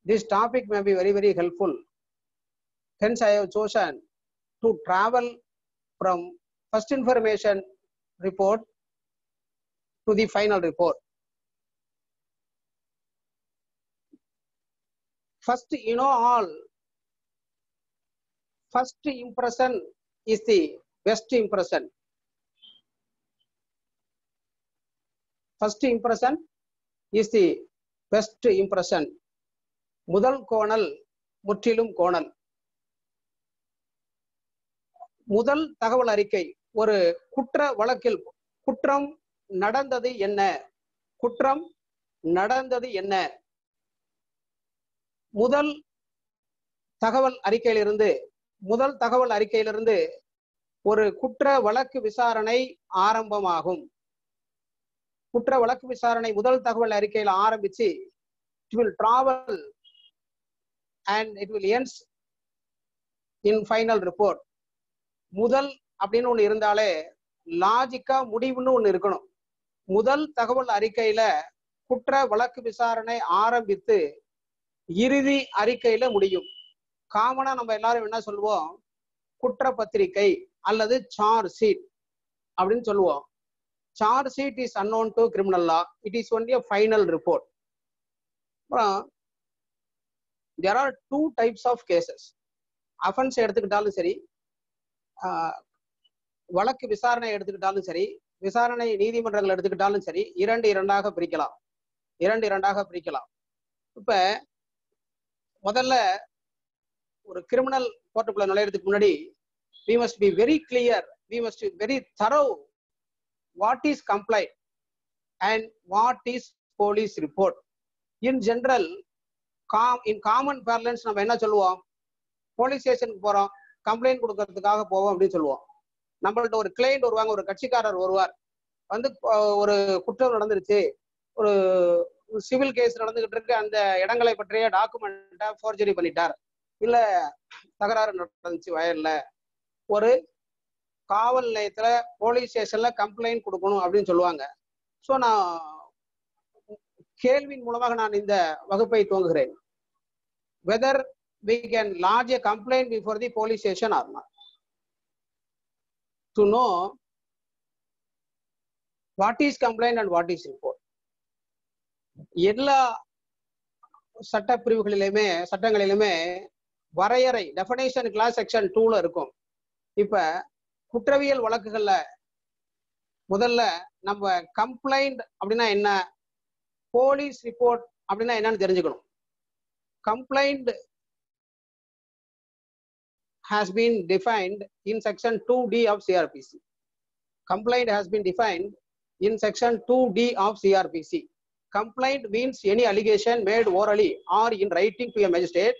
This topic may be very, very helpful. Hence, I have chosen to travel from first information report to the final report. First, you know all, first impression is the best impression. First impression is the best impression. முதல் கோணல் முற்றிலும் கோணல். முதல் தகவல் அறிக்கை ஒரு குற்ற வழக்கில் குற்றம் நடந்தது என்ன, குற்றம் நடந்தது என்ன, முதல் தகவல் அறிக்கையிலிருந்து ஒரு குற்ற வழக்கு விசாரணை ஆரம்பமாகும். குற்ற வழக்கு விசாரணை முதல் தகவல் அறிக்கையில் ஆரம்பிச்சு it will travel and it will ends in final report. முதல் அப்படின்னு ஒண்ணு இருந்தாலே லாஜிக்கா முடிவுன்னு ஒண்ணு இருக்கணும். முதல் தகவல் அறிக்கையில குற்ற வழக்கு விசாரணை ஆரம்பித்து இறுதி அறிக்கையில முடியும். காமனா நம்ம எல்லாரும் என்ன சொல்லுவோம், குற்றப்பத்திரிகை அல்லது சார்ஜ் ஷீட் அப்படின்னு சொல்லுவோம். Charge sheet is unknown to criminal law. It is only a final report. There are two types of cases. Offense எடுத்துக்கிட்டாலும் சரி, வழக்கு விசாரணை எடுத்துக்கிட்டாலும் சரி, விசாரணை நீதிமன்றங்கள் எடுத்துக்கிட்டாலும் சரி, இரண்டாக பிரிக்கலாம். இப்ப முதல்ல ஒரு கிரிமினல் கோர்ட்டுக்குள்ள நுழையிறதுக்கு முன்னாடி we must be very clear, we must be very thorough what is complaint and what is police report. In general, in common parlance நம்ம என்ன சொல்லுவோம், போலீஸ் ஸ்டேஷனுக்கு போறோம், கம்ப்ளைண்ட் கொடுக்கறதுக்காக போவோம் அப்படின்னு சொல்லுவோம். நம்மள்ட்ட ஒரு கிளைண்ட் வருவாங்க, ஒரு கட்சிக்காரர் வருவார், வந்து ஒரு குற்றம் நடந்துருச்சு, ஒரு சிவில் கேஸ் நடந்துகிட்டு இருக்கு, அந்த இடங்களை பற்றிய டாக்குமெண்ட்டை ஃபோர்ஜரி பண்ணிட்டார், இல்ல தகராறு நடந்துச்சு வயல்ல, ஒரு காவல் நிலையத்துல போலீஸ் ஸ்டேஷன்ல கம்ப்ளைண்ட் கொடுக்கணும் அப்படின்னு சொல்லுவாங்க. ஸோ நான் கேள்வியின் மூலமாக நான் இந்த வகுப்பை துவங்குகிறேன். whether we can lodge a complaint before the police station or not. To know what is complaint and what is report. எல்லா சட்டங்களிலுமே வரையறை டெஃபினேஷன் கிளாஸ் செக்ஷன் 2ல இருக்கும். இப்ப குற்றவியல் வழக்குகள்ல முதல்ல நம்ம கம்ப்ளைண்ட் அப்படின்னா என்ன, போலீஸ் ரிப்போர்ட் அப்படின்னா என்னன்னு தெரிஞ்சுக்கணும். Complaint has been defined in section 2D of CRPC. Complaint has been defined in section 2D of CRPC. Complaint means any allegation made orally or in writing to a magistrate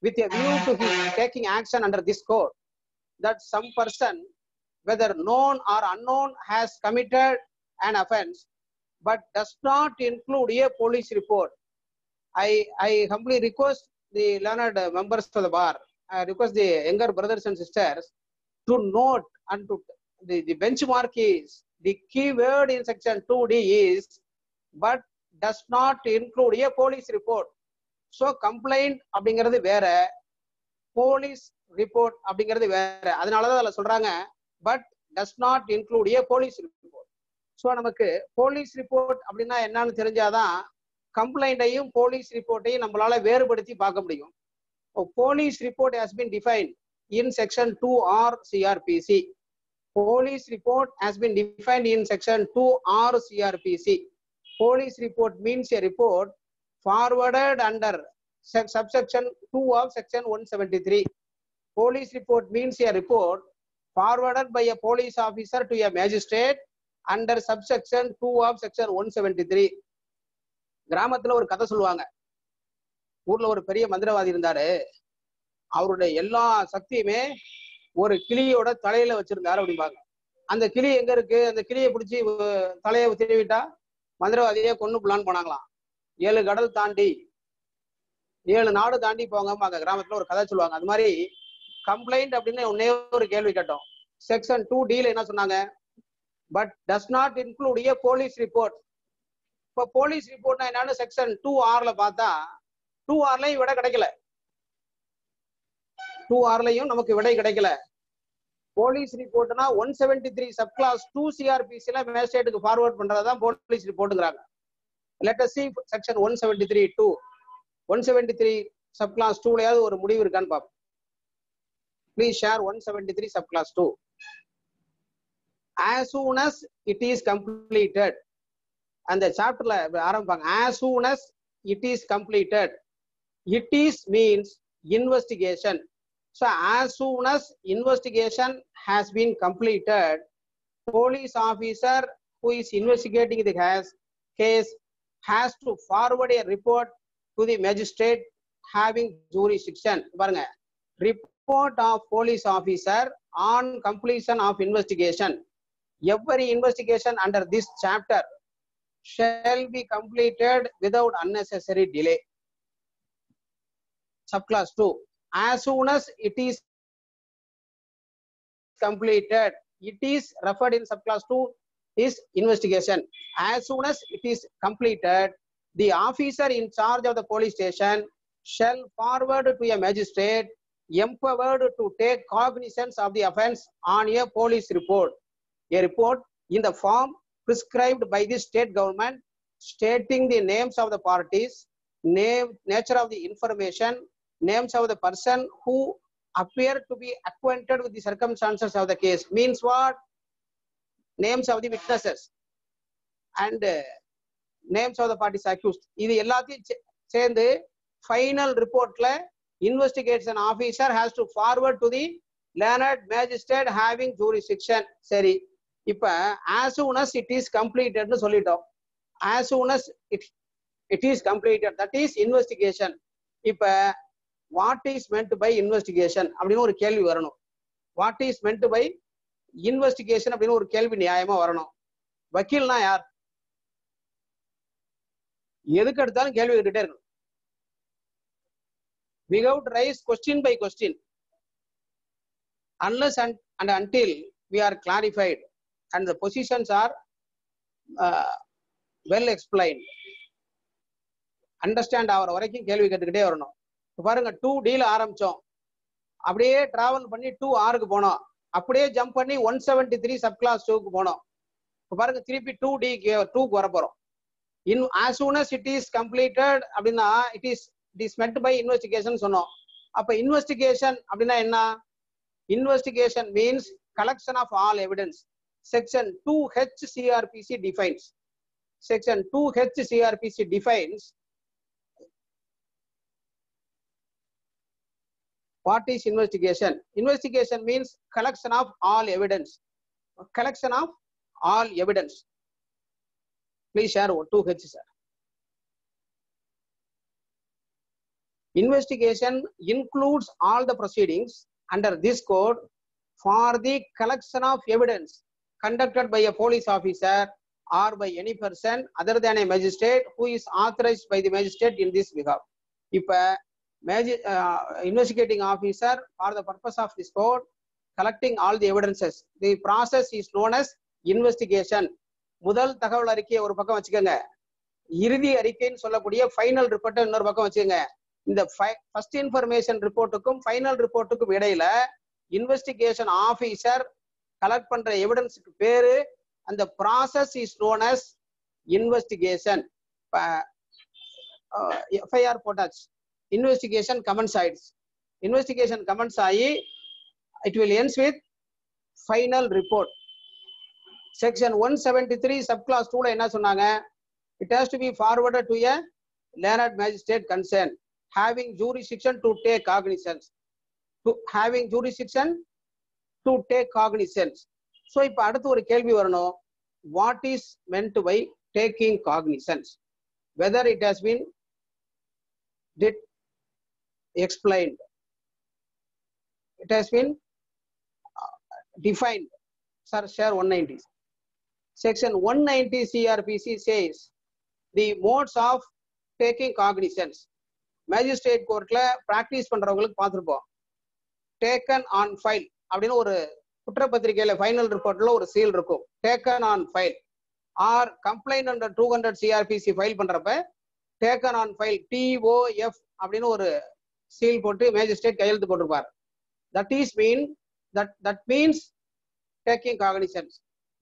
with a view to his taking action under this code that some person, whether known or unknown, has committed an offense but does not include a police report. I humbly request the learned members of the bar, I request the younger brothers and sisters to note and to the benchmark is, the key word in section 2D is but does not include a police report. So complaint அப்படிங்கிறது வேற, police report அப்படிங்கிறது வேற. அதனாலதான் அதுல சொல்றாங்க but does not include a police report. So நமக்கு police report அப்படின்னா என்னன்னு தெரிஞ்சாதான் கம்ப்ளைண்டையும் போலீஸ் ரிப்போர்ட்டையும் நம்மளால வேறுபடுத்தி பார்க்க முடியும். Police report has been defined in section 2R CRPC. Police report has been defined in section 2R CRPC. Police report means a report forwarded under subsection 2 of section 173. Police report means a report forwarded by a police officer to a magistrate under subsection 2 of section 173. கிராமத்துல ஒரு கதை சொல்லுவாங்க. ஊர்ல ஒரு பெரிய மந்திரவாதி இருந்தாரு. அவருடைய எல்லா சக்தியுமே ஒரு கிளியோட தலையில வச்சிருந்தாரு அப்படிம்பாங்க. அந்த கிளி எங்க இருக்கு, அந்த கிளியை பிடிச்சி தலையை திருவிட்டா மந்திரவாதியை கொன்னு பிளான் பண்ணாங்களாம். 7 கடல் தாண்டி 7 நாடு தாண்டி போங்க கிராமத்துல ஒரு கதை சொல்லுவாங்க. அது மாதிரி கம்ப்ளைண்ட் அப்படின்னு ஒன்னே ஒரு கேள்வி கேட்டோம். செக்ஷன் 2Dல என்ன சொன்னாங்க, but does not include A police report. இப்போ போலீஸ் ரிப்போர்ட்னா என்னன்னு செக்ஷன் 2Rல பார்த்தா 2R விடை கிடைக்கல. 2R நமக்கு விடை கிடைக்கல. போலீஸ் ரிப்போர்ட்னா 173 சப்கிளாஸ் 2 சிஆர்பிசில மேஜிஸ்ட்ரேட்டுக்கு ஃபார்வர்ட் பண்றதுதான் போலீஸ் ரிப்போர்ட்ங்கறாங்க. Let us see section 173(2). 173 subclass 2 லயாவது ஒரு முடிவு இருக்கான்னு பாப்போம். Please share 173 subclass 2. As soon as it is completed. அந்த சாப்டர்ல ஆரம்பிப்பாங்க. As soon as it is completed. It is means investigation. So as soon as investigation has been completed, police officer who is investigating the case has to forward a report to the magistrate having jurisdiction. பாருங்க, report of police officer on completion of investigation. Every investigation under this chapter shall be completed without unnecessary delay. Subclass 2. As soon as it is completed, it is referred in subclass 2 is investigation. As soon as it is completed, the officer in charge of the police station shall forward to a magistrate empowered to take cognizance of the offence on a police report. A report in the form prescribed by the state government stating the names of the parties, nature of the information, names of the person who appear to be acquainted with the circumstances of the case. Means what? Names of the witnesses and names of the parties accused. இது எல்லாத்தையும் சேர்ந்து final ரிப்போர்ட்ல investigation officer has to forward to the learned magistrate having jurisdiction. சரி, இப்ப as soon as it is completed னு சொல்லிட்டோம். As soon as it is completed, that is investigation. இப்ப what is meant by investigation அப்படின்னு ஒரு கேள்வி வரணும். What is meant by investigation அப்படின்னு ஒரு கேள்வி நியாயமா வரணும். வக்கீல்னா யார்? எதுக்கு எடுத்தாலும் கேள்வி கேட்டுட்டே இருக்கணும். We have to raise question by question unless and until we are clarified and the positions are well explained. Understand ஆகிற வரைக்கும் கேள்வி கேட்டுக்கிட்டே வரணும். பாருங்க, 2D ஆரம்பிச்சோம், அப்படியே டிராவல் பண்ணி 2Rக்கு போனோம், அப்படியே ஜம்ப் பண்ணி 173 சப்கிளாஸ் 2க்கு போனோம். பாருங்க, திருப்பி 2க்கு வர போறோம். As soon as it is completed அப்படின்னா it is meant by investigation சொன்னோம். அப்ப இன்வெஸ்டிகேஷன் அப்படின்னா என்ன? Investigation means collection of all evidence. Section 2H CRPC defines. Section 2H CRPC defines what is investigation. Investigation means collection of all evidence. Collection of all evidence. Please share 2H, sir. Investigation includes all the proceedings under this code for the collection of evidence conducted by a police officer or by any person other than a magistrate who is authorized by the magistrate in this behalf. இப்ப investigating officer for the purpose of this code collecting all the evidences. The process is known as investigation. முதல் தகவல் அறிக்கையை ஒரு பக்கம் வச்சுக்கோங்க, இறுதி அறிக்கைன்னு சொல்லக்கூடிய final ரிப்போர்ட்டை இன்னொரு பக்கம் வச்சுக்கோங்க. இந்த ஃபர்ஸ்ட் இன்ஃபர்மேஷன் ரிப்போர்ட்டுக்கும் ஃபைனல் ரிப்போர்ட்டுக்கும் இடையில இன்வெஸ்டிகேஷன் ஆபீசர் கலெக்ட் பண்ற எவிடன்ஸுக்கு பேரு, அந்த process is known as investigation. FIR போட்டாச்சு, இன்வெஸ்டிகேஷன் கமெண்ட்ஸ் ஆயிடுச்சு. இன்வெஸ்டிகேஷன் கமெண்ட்ஸ் ஆகி it will ends with final report. Section 173 subclass 2ல என்ன சொன்னாங்க? It has to be forwarded to a learned magistrate concerned having jurisdiction to take cognizance. Having jurisdiction to take cognizance. So இப்ப அடுத்து ஒரு கேள்வி வரணும், what is meant by taking cognizance? Whether it has been explained, it has been defined. Sir, share 190. Section 190 CRPC says the modes of taking cognizance. Magistrate கோர்ட்ல practice பண்றவங்களுக்கு பார்த்துருப்போம். Taken on file அப்படின்னு ஒரு குற்றப்பத்திரிகையில ஃபைனல் ரிப்போர்ட்ல ஒரு seal இருக்கும், taken on file. Or complaint under 200 CRPC file பண்றப்ப taken on file TOF அப்படின்னு ஒரு சீல் போட்டு மேஜிஸ்ட்ரேட் கையெழுத்து போட்டிருப்பார். That means taking cognizance,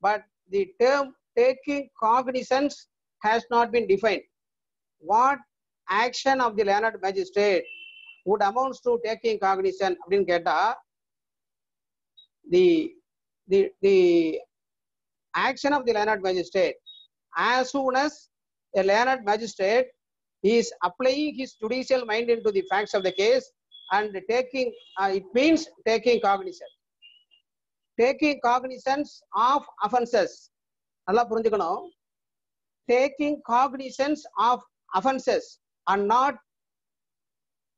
but the term taking cognizance has not been defined. What action of the learned magistrate would amounts to taking cognizance அப்படின்னு கேட்டா, the action of the learned magistrate, as soon as a learned magistrate is applying his judicial mind into the facts of the case and taking it means taking cognizance. Taking cognizance of offenses, நல்லா புரிஞ்சுக்கணும். Taking cognizance of offenses and not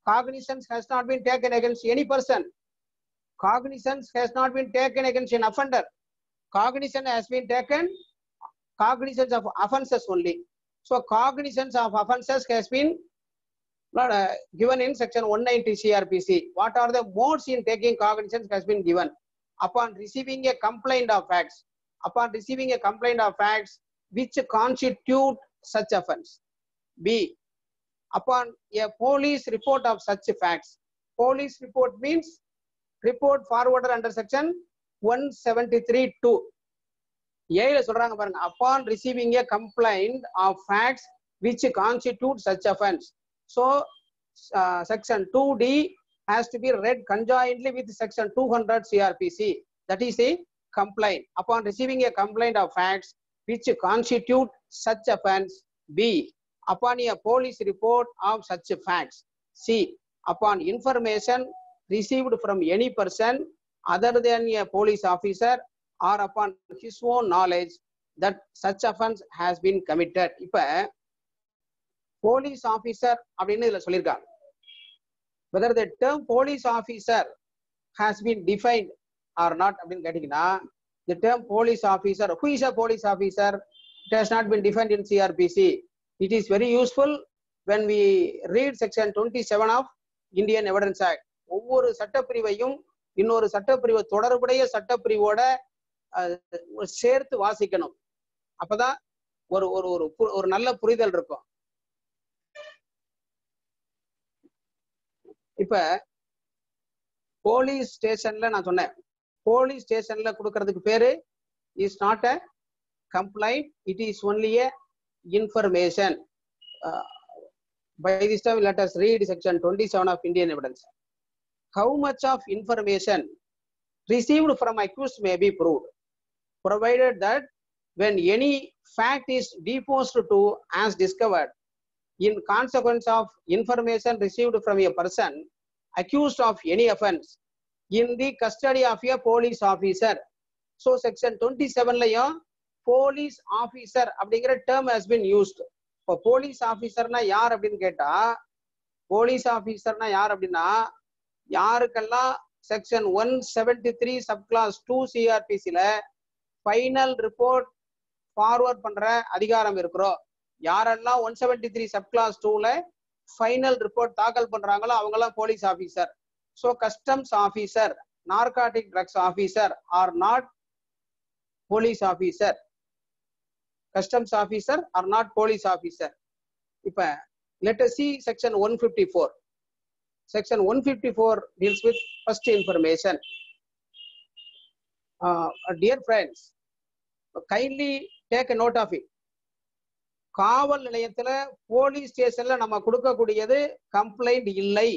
cognizance has not been taken against any person. Cognizance has not been taken against an offender. Cognizance has been taken cognizance of offenses only. So cognizance of offenses has been given in section 190 CRPC. What are the modes in taking cognizance has been given. Upon receiving a complaint of facts, which constitute such offense. B, upon a police report of such facts. Police report means report forwarded under section 173(2). ஏல சொல்றாங்க பாருங்க, upon receiving a complaint of facts which constitute such offense. So section 2D has to be read conjointly with section 200 CRPC. That is a complaint. Upon receiving a complaint of facts which constitute such offense. B, upon a police report of such facts. C, upon information received from any person other than a police officer or upon his own knowledge that such offense has been committed. இப்ப police officer அப்படின்னு இதுல சொல்லிருக்காங்க. Whether the term police officer has been defined or not அப்படின்னு கேட்டீங்கன்னா, the term police officer, who is a police officer, it has not been defined in CRPC. It is very useful when we read section 27 of Indian Evidence Act. ஒவ்வொரு சட்டப்பிரிவையும் இன்னொரு சட்டப்பிரிவு தொடர்புடைய சட்டப்பிரிவோட சேர்த்து வாசிக்கணும். அப்பதான் ஒரு ஒரு ஒரு நல்ல புரிதல் இருக்கும். இப்ப போலீஸ் ஸ்டேஷன்ல நான் சொன்னேன், போலீஸ் ஸ்டேஷன்ல கொடுக்கறதுக்கு பேரு is not a complaint, it is only a information. By this time let us read section 27 of Indian Evidence. How much of information received from accused may be proved, provided that when any fact is deposed to as discovered in consequence of information received from a person accused of any offense in the custody of a police officer. So section 27 layum police officer அப்படிங்கிற term has been used. இப்போ police ஆபீசர்னா யார் அப்படின்னு கேட்டா, police ஆபீசர்னா யார் அப்படின்னா, யாருக்கெல்லாம் செக்ஷன் 173 சப்கிளாஸ் 2 சிஆர்பிசில ஃபைனல் ரிப்போர்ட் ஃபார்வர்ட் பண்ற அதிகாரம் இருக்கிறோம், யாரெல்லாம் 173 சப்கிளாஸ் 2ல ஃபைனல் ரிப்போர்ட் தாக்கல் பண்றாங்களோ அவங்கெல்லாம் police officer. So customs officer, narcotic drugs officer are not police officer. Customs officer are not police officer. இப்ப let us see section 154. Section 154 deals with first information. Dear friends, kindly take a note of it. காவல் நிலையத்துல police ஸ்டேஷன்ல நம்ம கொடுக்கக்கூடியது complaint இல்லை,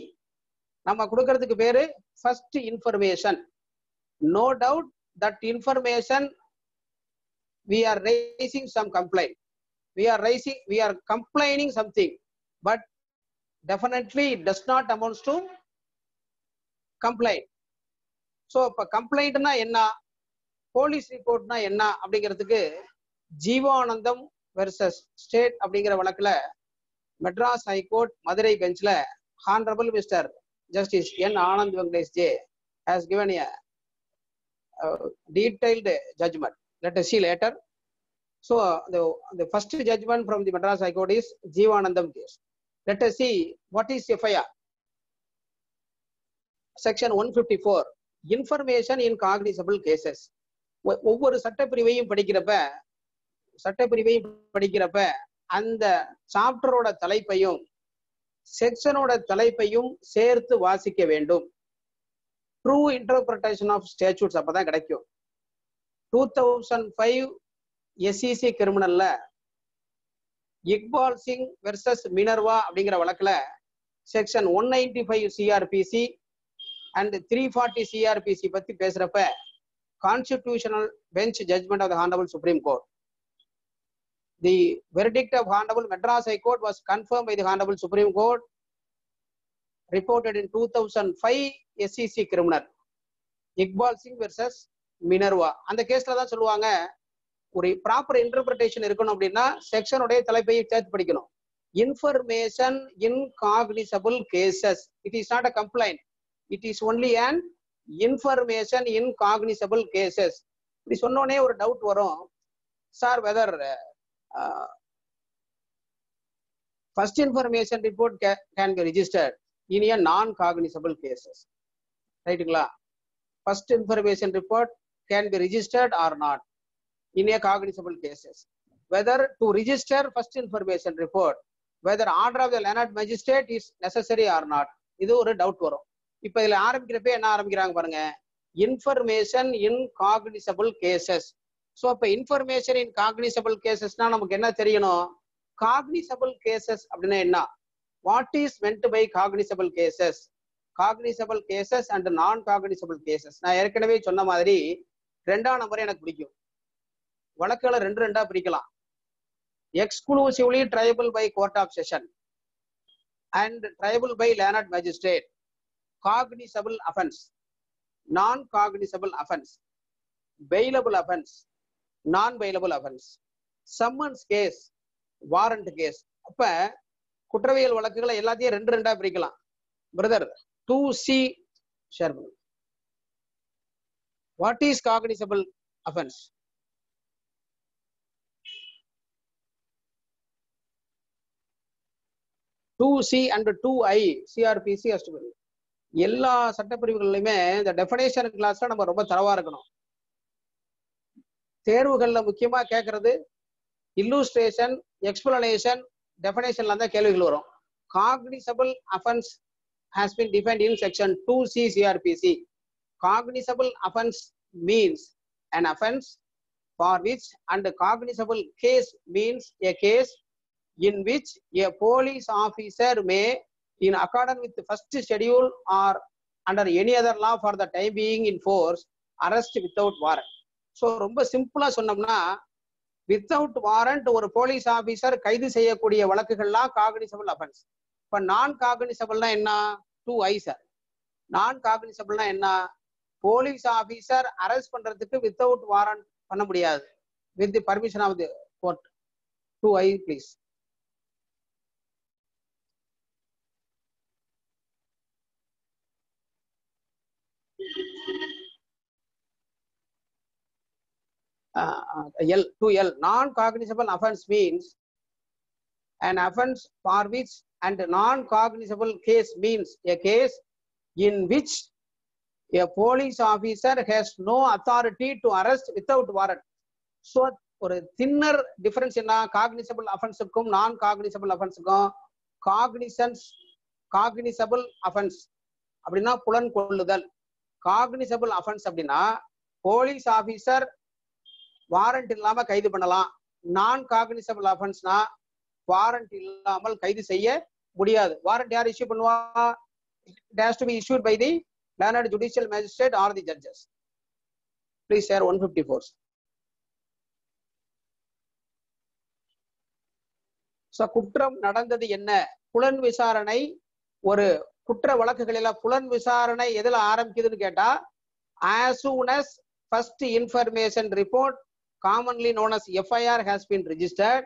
நம்ம கொடுக்கறதுக்கு பேரு first information. No doubt that information we are raising some complaint, we are complaining something, but definitely it does not amount to complaint. So இப்ப கம்ப்ளைண்ட்னா என்ன, போலீஸ் ரிப்போர்ட்னா என்ன அப்படிங்கிறதுக்கு ஜீவானந்தம் வெர்சஸ் ஸ்டேட் அப்படிங்கிற வழக்குல மெட்ராஸ் ஹைகோர்ட் மதுரை பெஞ்ச்ல honourable mister justice N Anand Venkatesh J has given a detailed judgment. Let us see later. So the first judgment from the Madras High Court is Jeevanandam case. Let us see what is FIR. Section 154, information in cognizable cases. ஒவ்வொரு சட்டப்பிரிவையும் படிக்கிறப்ப அந்த சாப்டரோட தலைப்பையும் செக்ஷனோட தலைப்பையும் சேர்த்து வாசிக்க வேண்டும். True interpretation of ஸ்டேட்யூட்ஸ் அப்பதான் கிடைக்கும். 2005 SEC கிரிமினல்ல Iqbal Singh versus Minerva அப்படிங்கிற வழக்குல செக்ஷன் 195 CRPC அண்ட் 340 CRPC பத்தி பேசுறப்ப constitutional bench judgment of the honourable supreme court, the verdict of honourable Madras high court was confirm by the honourable supreme court reported in 2005 SEC criminal Iqbal Singh versus Minerva. அந்த கேஸ்ல தான் சொல்லுவாங்க, ஒரு proper interpretation இருக்கணும் அப்படின்னா செக்ஷனுடைய தலைப்பையை சேர்த்து படிக்கணும். Information in cognizable cases, it is not a complaint, it is only an information in cognizable cases. இப்படி சொன்னோடனே ஒரு டவுட் வரும், sir whether first information report can be registered in a non-cognizable cases. ரைட்டுங்களா? First information report can be registered or not in a cognizable cases. Whether to register first information report, whether order of the learned magistrate is necessary or not, இது ஒரு doubt வரும். இப்ப இதுல ஆரம்பிக்கிறப்ப என்ன ஆரம்பிக்கிறாங்க பாருங்க, information in cognizable cases. So அப்ப information in cognisable கேசஸ்னா நமக்கு என்ன தெரியணும்? காக்னிசபிள் கேசஸ் அப்படின்னா என்ன? What is meant by cognizable cases? Cognizable cases and non-cognizable cases. நான் ஏற்கனவே சொன்ன மாதிரி 2ஆம் நம்பர் எனக்கு பிடிக்கும். வழக்குகளை 2 பிரிக்கலாம். Exclusively triable by court of session and triable by learned magistrate. Cognizable offense, non-cognizable offense, bailable offense, non-bailable offense, summons case, warrant case. அப்ப குற்றவியல் வழக்குகளை எல்லாத்தையும் 2 பிரிக்கலாம். பிரதர் 2C ஷேர் பண்ணுங்க. What is cognisable offence? (2C and 2I) CRPC எல்லா சட்டப்பிரிவுகளிலுமே இந்த definition கிளாஸ்ல நம்ம ரொம்ப தரவா இருக்கணும். தேர்வுகள்ல முக்கியமா கேட்கறது இல்லுஸ்ட்ரேஷன், எக்ஸ்பிளனேஷன், definition தான் கேள்விகள் வரும். Cognizable offense has been defined in section 2C CRPC. Cognizable offense means an offense for which, and cognizable case means a case in which a police officer may, in accordance with the first schedule or under any other law for the time being in force, arrest without warrant. So ரொம்ப சிம்பிளா சொன்னோம்னா, without warrant ஒரு police officer கைது செய்யக்கூடிய வழக்குகள்லாம் cognisable offence. இப்ப நான் காக்னிசபிள்னா என்ன? 2I sir. நான் காக்னிசபிள்னா என்ன? போலீஸ் ஆபீசர் அரெஸ்ட் பண்றதுக்கு வித்தவுட் வாரண்ட் பண்ண முடியாது, with the permission of the court. 2I please. L2L. Non-cognizable offense means an offense for which, and non-cognizable case means a case in which a police officer has no authority to arrest without warrant. So ஒரு thinner difference என்ன cognizable offense-க்கும் non-cognizable offense-க்கும்? cognizable offense அப்படின்னா புலன் கொள்ளுதல். cognizable offense அப்படின்னா police officer warrant இல்லாம கைது பண்ணலாம். நான் காக்னிசபிள் அஃபென்ஸ்னா வாரண்ட் இல்லாமல் கைது செய்ய முடியாது. வாரண்ட் யார் இஷ்யூ பண்ணுவா? It has to be issued by the learned judicial magistrate or the judges. Please share 154. So குற்றம் நடந்தது என்ன? புலன் விசாரணை. ஒரு குற்ற வழக்குகளில புலன் விசாரணை எதுல ஆரம்பிக்குதுன்னு கேட்டா, as soon as first information report, commonly known as FIR, has been registered,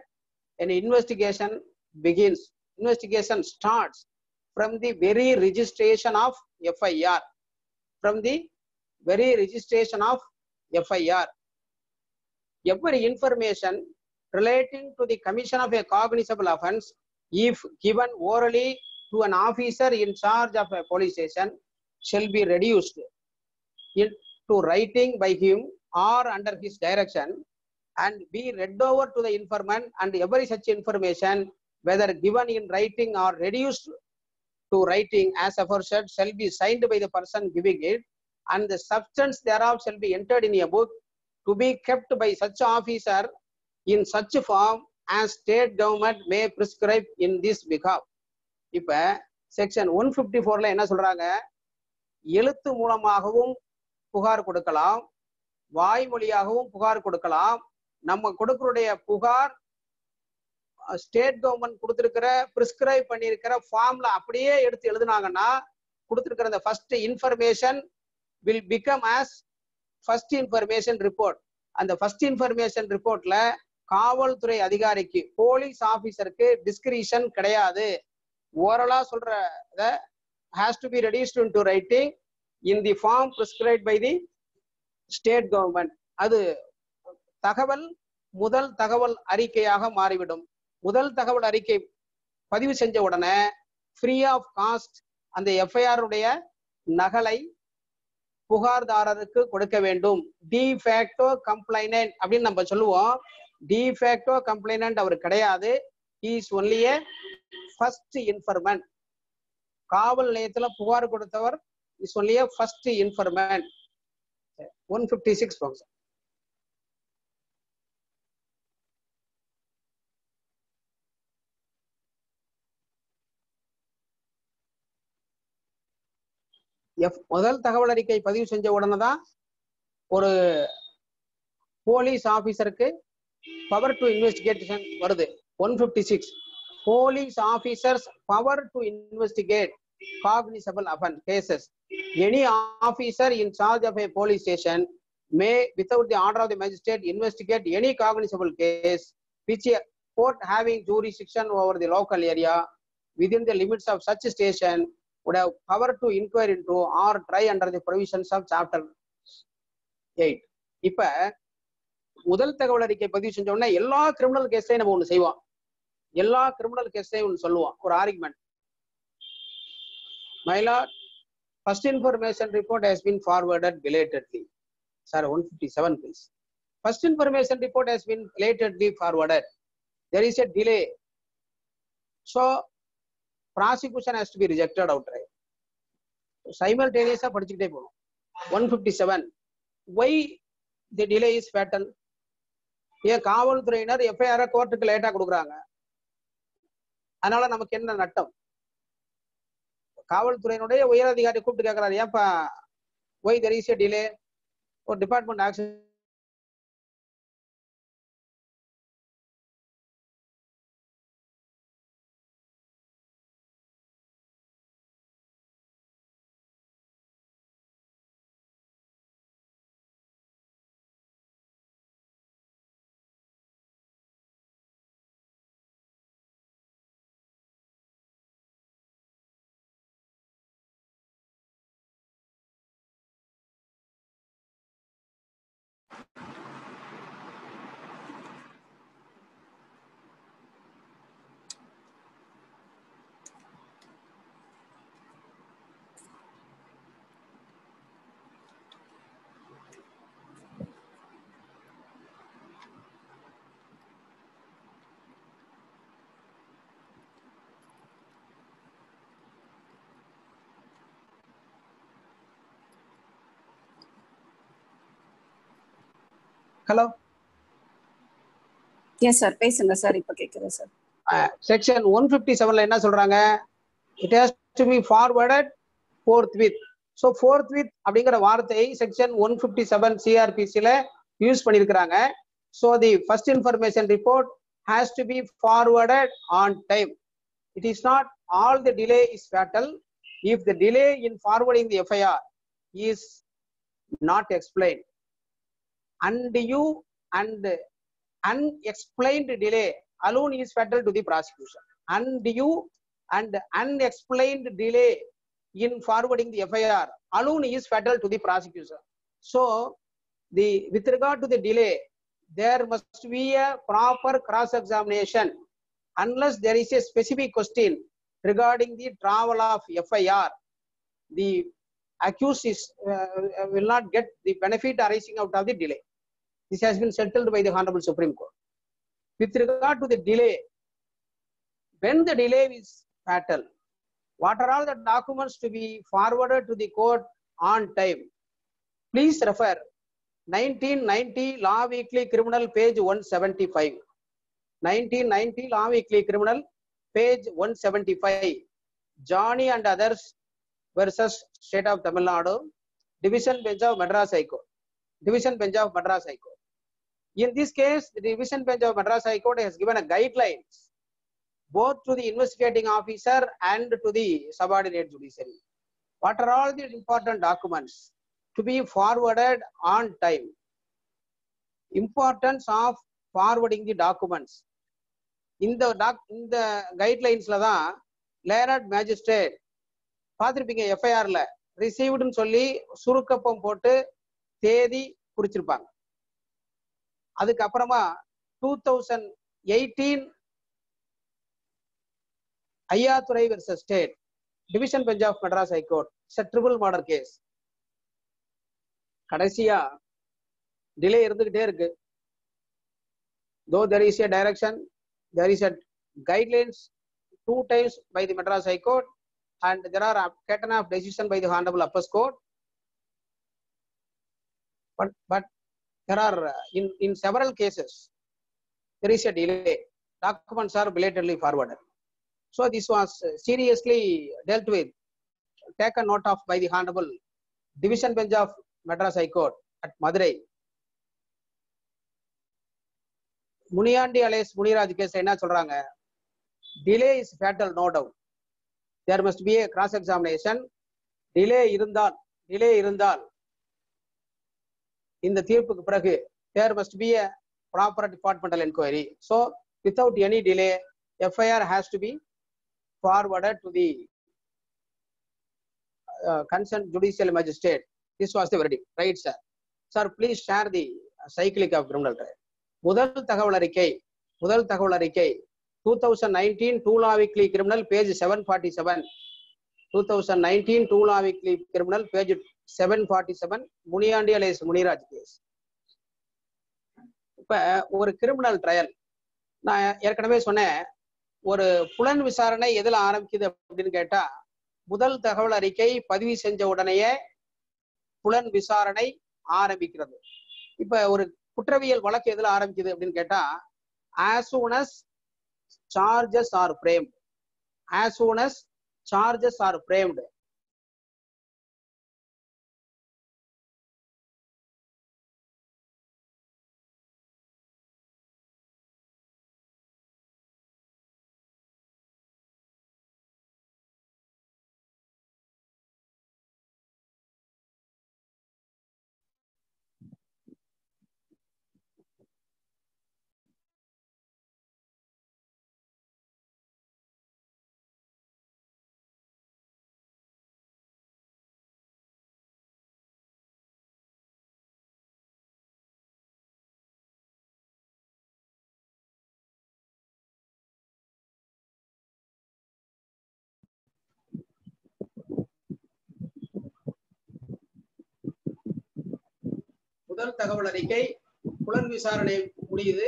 an investigation begins. Investigation starts from the very registration of FIR. From the very registration of FIR. Every information relating to the commission of a cognizable offense, if given orally to an officer in charge of a police station, shall be reduced to writing by him or under his direction, and be read over to the informant, and every such information, whether given in writing or reduced to writing as aforesaid shall be signed by the person giving it, and the substance thereof shall be entered in a book to be kept by such officer in such form as state government may prescribe in this behalf. இப்ப section 154ல என்ன சொல்றாங்க, எழுத்து மூலமாகவும் புகார் கொடுக்கலாம், வாய்மொழியாகவும் புகார் கொடுக்கலாம். நம்ம கொடுக்கக்கூடிய புகார் ஸ்டேட் கவர்மெண்ட் கொடுத்திருக்கிற பிரிஸ்கிரைப் பண்ணியிருக்கிற ஃபார்ம்ல அப்படியே எடுத்து எழுதுனாங்கன்னா கொடுத்திருக்கிற அந்த first information will become as first information report. அந்த ஃபர்ஸ்ட் இன்ஃபர்மேஷன் ரிப்போர்ட்ல காவல்துறை அதிகாரிக்கு, போலீஸ் ஆபீசருக்கு டிஸ்கிரிஷன் கிடையாது. ஓரலா சொல்றத has to be reduced into writing in the form prescribed by the state government. அது தகவல் முதல் தகவல் அறிக்கையாக மாறிவிடும். முதல் தகவல் அறிக்கை பதிவு செஞ்ச உடனே ஃப்ரீ ஆஃப் காஸ்ட் அந்த எஃப்ஐஆர் உடைய நகலை புகார்தாரருக்கு கொடுக்க வேண்டும். டிஃபேக்டோ கம்ப்ளைனன்ட் அப்படின்னு நம்ம சொல்லுவோம். டிஃபேக்டோ கம்ப்ளைனன்ட் அவர் கிடையாது. he is only a first informant. காவல் நிலையத்துல புகார் கொடுத்தவர் is only a first informant. 156 போங்க. முதல் தகவல் அறிக்கை பதிவு செஞ்ச உடனே தான் ஒரு போலீஸ் ஆபீசருக்கு பவர் டு இன்வெஸ்டிகேஷன் வருது. 156 police officers power to investigate cognizable offense cases. Any officer in charge of a police station may, without the order of the magistrate, investigate any cognizable case which a court having jurisdiction over the local area within the limits of such station would have power to inquire into or try under the provisions of chapter 8. இப்ப முதல் தகவல் அறிக்கை பதிவு செஞ்ச உடனே எல்லா criminal கேஸ்லயும் நம்ம ஒண்ணு செய்வோம். எல்லா கிரிமினல் கேஸ்லயும் ஒண்ணு சொல்லுவோம், ஒரு argument. My lord, first information report has been forwarded belatedly. Sir, 157 please. First information report has been belatedly forwarded. There is a delay. So prosecution has to be rejected outright. Simultaneously படிச்சுக்கிட்டே போகணும். 157. Why the delay is fatal? ஏன் காவல்துறையினர் FIR கோர்ட்டுக்கு லேட்டா கொடுக்குறாங்க, அதனால நமக்கு என்ன நட்டம்? காவல்துறையினுடைய உயர் அதிகாரி கூப்பிட்டு கேட்கிறாரு, ஏன்ப்பா why there is a delay? ஒரு department action hello yes sir பேசுங்க சார், இப்போ கேட்குறேன் சார். செக்ஷன் 157ல என்ன சொல்றாங்க, it has to be forwarded forthwith. So forthwith அப்படிங்கிற வார்த்தையை செக்ஷன் 157 சிஆர்பிசில யூஸ் பண்ணியிருக்கிறாங்க. So the first information report has to be forwarded on time. It is not all the delay is fatal. If the delay in forwarding the FIR is not explained, undue and unexplained delay alone is fatal to the prosecution. Undue and unexplained delay in forwarding the FIR alone is fatal to the prosecution. So, with regard to the delay, there must be a proper cross-examination. Unless there is a specific question regarding the travel of FIR, the accused will not get the benefit arising out of the delay. This has been settled by the Honorable Supreme Court. With regard to the delay, when the delay is fatal, What are all the documents to be forwarded to the court on time? Please refer 1990 Law Weekly Criminal, page 175. 1990 Law Weekly Criminal, page 175. Johnny and others versus State of Tamil Nadu, Division Bench of Madras High Court. Division Bench of Madras High Court. In this case, the Division Bench of Madras High Court has given a guidelines both to the investigating officer and to the subordinate judiciary. What are all the important documents to be forwarded on time? Importance of forwarding the documents. In the guidelines la da learned magistrate பாத்திருப்பீங்க எஃப்ஐஆர்ல ரிசீவ்டுன்னு சொல்லி சுருக்கப்பம் போட்டு தேதி குறிச்சிருப்பாங்க. அதுக்கப்புறமா 2018 Ayyathurai versus state, division bench of Madras high court, triple murder case. கடைசியா டிலே இருந்துகிட்டே இருக்கு. Though there is a direction, there is a guidelines 2 times by the Madras High Court, and there are pattern of decision by the Honorable Upper Court. But there are in several cases there is a delay. Documents are belatedly forwarded. So this was seriously dealt with, taken note of by the Honorable Division Bench of Madras High Court at Madurai. Muniyandi alias Muniraj case என்ன சொல்றாங்க? Delay is fatal, no doubt. There must be a cross examination. Delay இருந்தால் இந்த தீர்ப்புக்கு பிறகு there must be a proper departmental enquiry. So without any delay FIR has to be forwarded to the concerned judicial magistrate. This was the verdict, right sir? Sir, please share the cyclic of criminal trial. முதல் தகவல் அறிக்கை 2019 2 Law Weekly Criminal, page 747. 2019 2 Law Weekly Criminal, page 747, Muniyandi alias Muniraj case. இப்ப ஒரு criminal trial, நான் ஏற்கனவே சொன்னேன், ஒரு புலன் விசாரணை எதுல ஆரம்பிக்குது அப்படின்னு கேட்டா, முதல் தகவல் அறிக்கை பதிவு செஞ்ச உடனேயே புலன் விசாரணை ஆரம்பிக்கிறது. இப்ப ஒரு குற்றவியல் வழக்கு எதுல ஆரம்பிக்குது அப்படின்னு கேட்டா, as soon as charges are framed. As soon as charges are framed. முதல் தகவல் அறிக்கை புலன் விசாரணை முடியுது.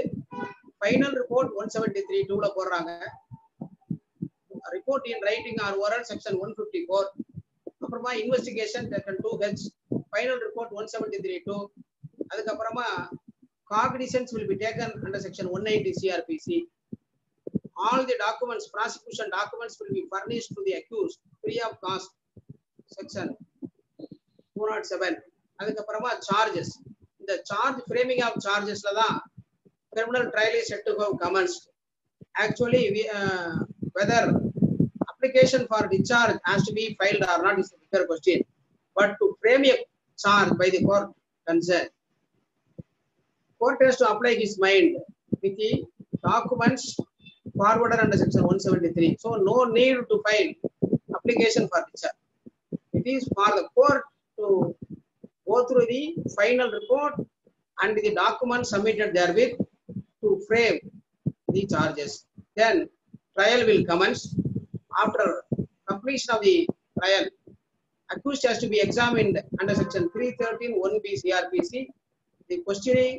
ஃபைனல் ரிப்போர்ட் 173(2) போடுறாங்க. Report in writing R oral section 154. அப்புறமா investigation section 2H, final report 173(2). அதுக்கப்புறமா cognisance will be taken under section 190 CRPC. All the documents, prosecution documents will be furnished to the accused free of cost, section 207. அதுக்கப்புறமா charges, இந்த charge framing of சார்ஜஸ்ல தான் criminal trial is set to have commenced. Actually, whether application for discharge has to be filed or not is a bigger question. But to frame a charge by the court concerned, court has to apply his mind with the documents forwarded under section 173. So no need to file application for discharge. It is for the court to go through the final report and the documents submitted therewith to frame the charges. Then trial will commence. After completion of the trial, accused has to be examined under section 313 1B CRPC. The questioning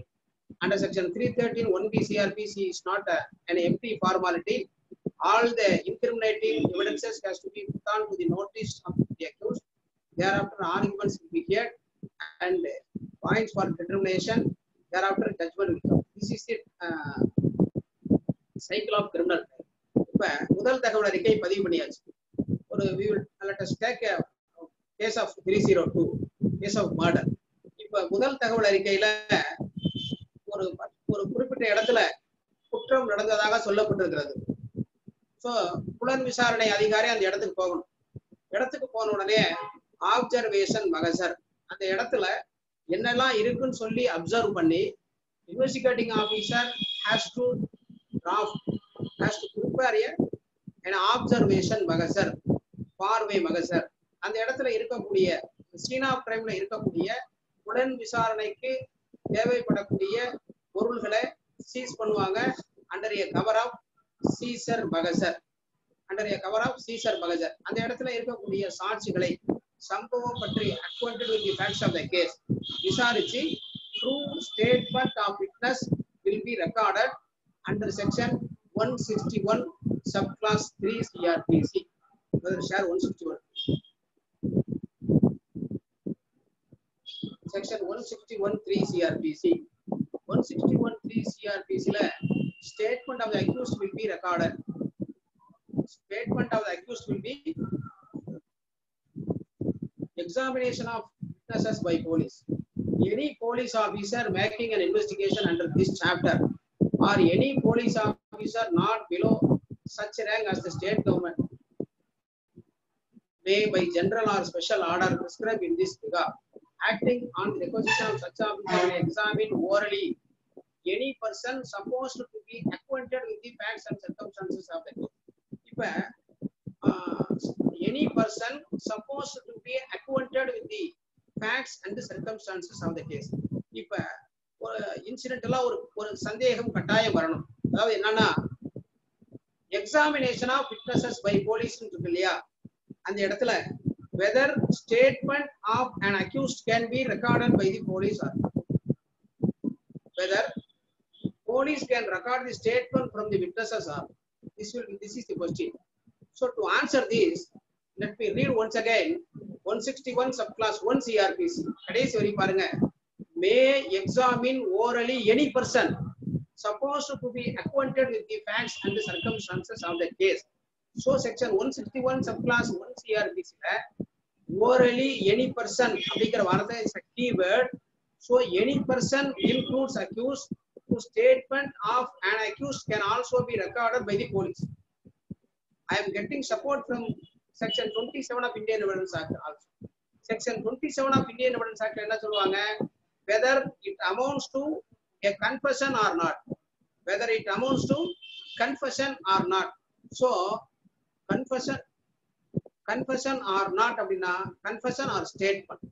under section 313 1B CRPC is not an empty formality. all the incriminating evidences has to be put on to the notice of the accused. Thereafter, arguments will be heard and points for determination. Thereafter, judgment will come. This is the cycle of criminal crime. இப்ப முதல் தகவல் அறிக்கை பதிவு பண்ணியாச்சு. ஒரு we will let us take a case of 302 case of murder. இப்ப முதல் தகவல் அறிக்கையில ஒரு குறிப்பிட்ட இடத்துல குற்றம் நடந்ததாக சொல்லப்பட்டிருக்கிறது. சோ புலன் விசாரணை அதிகாரி அந்த இடத்துக்கு போகணும். இடத்துக்கு போன உடனே ஆப்சர்வேஷன் மகசர் அந்த இடத்துல என்னெல்லாம் இருக்குன்னு சொல்லி அப்சர்வ் பண்ணி investigating officer has to prepare an observation மகசர் பார்வை மகசர் அந்த இடத்துல இருக்கக்கூடிய சீன் ஆஃப் கிரைம்ல இருக்கக்கூடிய புலன் விசாரணைக்கு தேவைப்படக்கூடிய பொருள்களை சீஸ் பண்ணுவாங்க under a cover of seizure மகசர் அந்த இடத்துல இருக்கக்கூடிய சாட்சிகளை சம்பவம் பற்றி acquainted with the facts of the case விசாரிச்சு true statement of witness will be recorded under section 161 subclass 3 CRPC. Share 161 section 161 3 CRPC. 161 3 CRPC la statement of the accused will be recorded. Statement of the accused will be examination of witnesses by police. Any police officer making an investigation under this chapter or any police officer not below such rank as the state government may by general or special order prescribe in this regard. Acting on the requisition of such officer may examine orally any person supposed to be acquainted with the facts and circumstances of the case. If any person supposed to be acquainted with the facts and the circumstances of the case. இப்ப ஒரு இன்சிடென்ட்ல ஒரு சந்தேகம் கட்டாயம் வரணும். அதாவது என்னன்னா examination of witnesses by police இருக்கு இல்லையா, அந்த இடத்துல whether statement of an accused can be recorded by the police or whether police can record the statement from the witnesses or this is the question. So to answer this, let me read once again 161 subclass 1 CRPC. கடைசி வரி பாருங்க. May examine orally any person supposed to be acquainted with the facts and the circumstances of the case. So section 161 subclass 1 CRPC la orally any person அப்படிங்கற வார்த்தை is a keyword. So any person includes accused whose statement of an accused can also be recorded by the police. I am getting support from section 27 of Indian Evidence Act also. Section 27 of Indian Evidence Act என்ன சொல்வாங்க, whether it amounts to a confession or not, whether it amounts to confession or not. So confession or not அப்படினா confession or statement,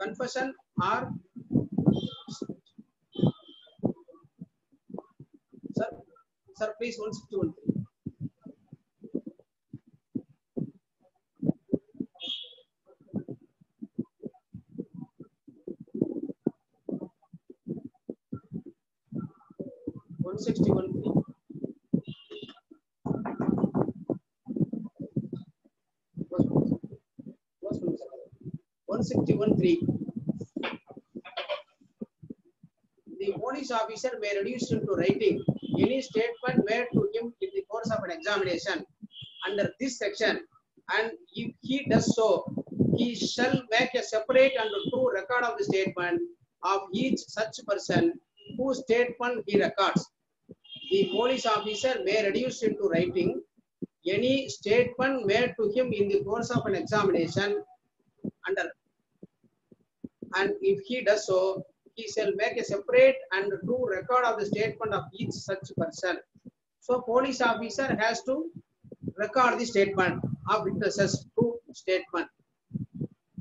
confession or sir please 161 161 161(3). The police officer may reduce into writing any statement made to him in the course of an examination under this section, and if he does so, he shall make a separate and true record of the statement of each such person whose statement he records. The police officer may reduce into writing any statement made to him in the course of an examination under, and if he does so, he shall make a separate and true record of the statement of each such person. So police officer has to record the statement of witnesses, true statement.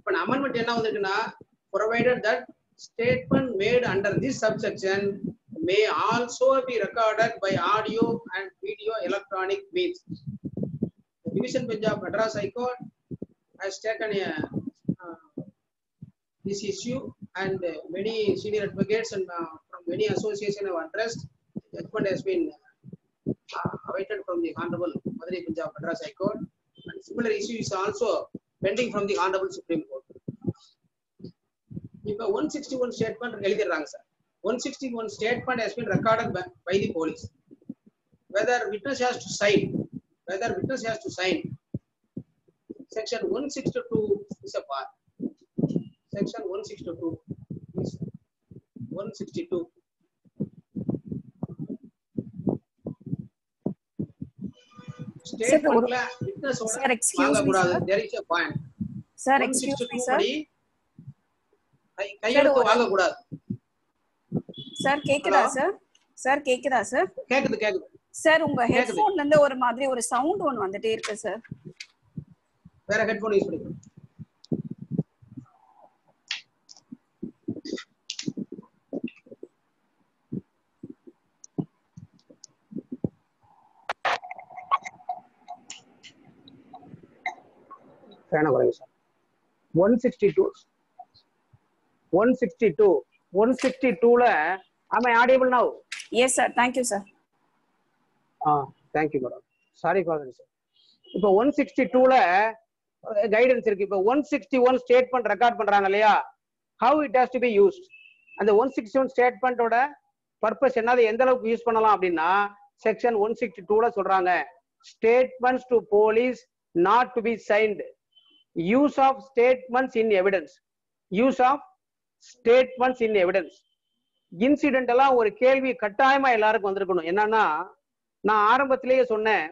But amendment enna vandukna, provided that statement made under this subsection may also be recorded by audio and video electronic means. The Division Bench of Madras High Court has taken this issue, and many senior advocates and from many associations have addressed judgment has been awaited from the Honorable Madurai Punjab Madras High Court, and similar issue is also pending from the Honorable Supreme Court. If a 161 statement எழுதிறாங்க sir, 161 statement has been recorded by the police. Whether witness has to sign, section 162 is a part. Section 162 is 162. Statementல witness ஓட வாங்க கூடாது. There is a point. Sir, excuse me, sir. கையெழுத்து வாங்க கூடாது. Sir கேக்குதா sir? Sir கேக்குதா sir? கேக்குது. Sir உங்க ஹெட்போன்ல இருந்து ஒரு மாதிரி ஒரு சவுண்ட் ஒன்னு வந்துட்டே இருக்கு சார். வேற ஹெட்போன் யூஸ் பண்ணிக்கோ. ஃபேன குறைங்க sir. 162ல am I audible now? Yes sir, thank you sir. Thank you madam. Sorry for that sir. இப்போ 162ல கைடன்ஸ் இருக்கு. இப்போ 161 ஸ்டேட்மெண்ட் ரெக்கார்ட் பண்றாங்க இல்லையா, how it has to be used. அந்த 161 ஸ்டேட்மெண்டோட பர்பஸ் என்னது, எந்த அளவுக்கு யூஸ் பண்ணலாம் அப்படின்னா செக்ஷன் 162ல சொல்றாங்க, statements to police not to be signed, use of statements in evidence, use of statements in evidence. Incident எல்லாம் ஒரு கேள்வி கட்டாயமா எல்லாருக்கும் வந்திருக்கணும். என்னன்னா நான் ஆரம்பத்திலேயே சொன்னேன்,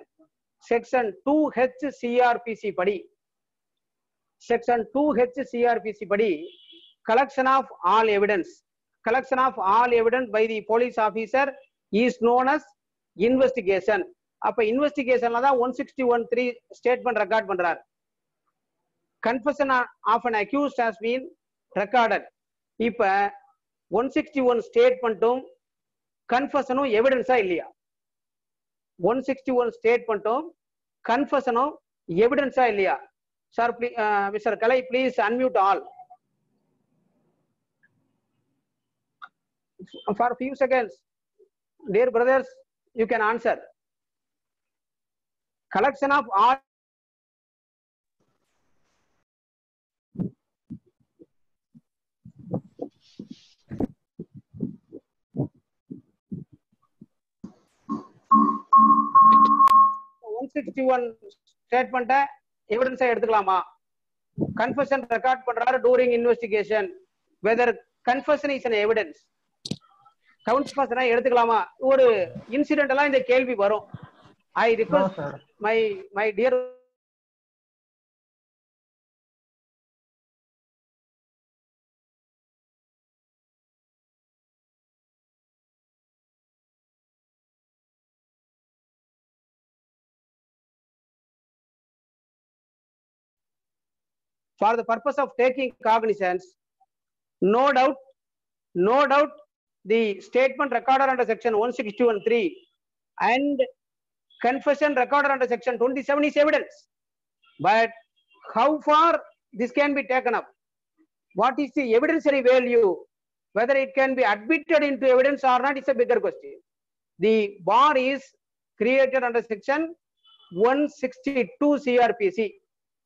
செக்ஷன் 2H CRPC படி, செக்ஷன் 2H CRPC படி collection of all evidence by the police officer is known as investigation. அப்ப இன்வெஸ்டிகேஷன்ல தான் 161(3) ஸ்டேட்மெண்ட் ரெக்கார்ட் பண்றார். confession of an accused has been recorded. இப்ப 161 ஸ்டேட்மெண்ட்டும் கன்ஃபெஷனும் எவிடன்ஸா இல்லையா? 161 ஸ்டேட்மெண்ட்டும் கன்ஃபெஷனும் எவிடன்ஸா இல்லையா? Sir mister Kalai, please unmute all for a few seconds. Dear brothers, you can answer. Collection of all ஸ்டேட்மெண்ட எவிடன்ஸா எடுத்துக்கலாமா? Confession record பண்றாரு during investigation, whether confession is an evidence, கன்ஃபெஷனை எடுத்துக்கலாமா? ஒரு இன்சிடென்ட் எல்லாம் இந்த கேள்வி வரும். I request my dear for the purpose of taking cognizance, no doubt the statement recorded under section 161(3) and confession recorded under section 27 is evidence. But how far this can be taken up? What is the evidentiary value? Whether it can be admitted into evidence or not is a bigger question. The bar is created under section 162 CRPC.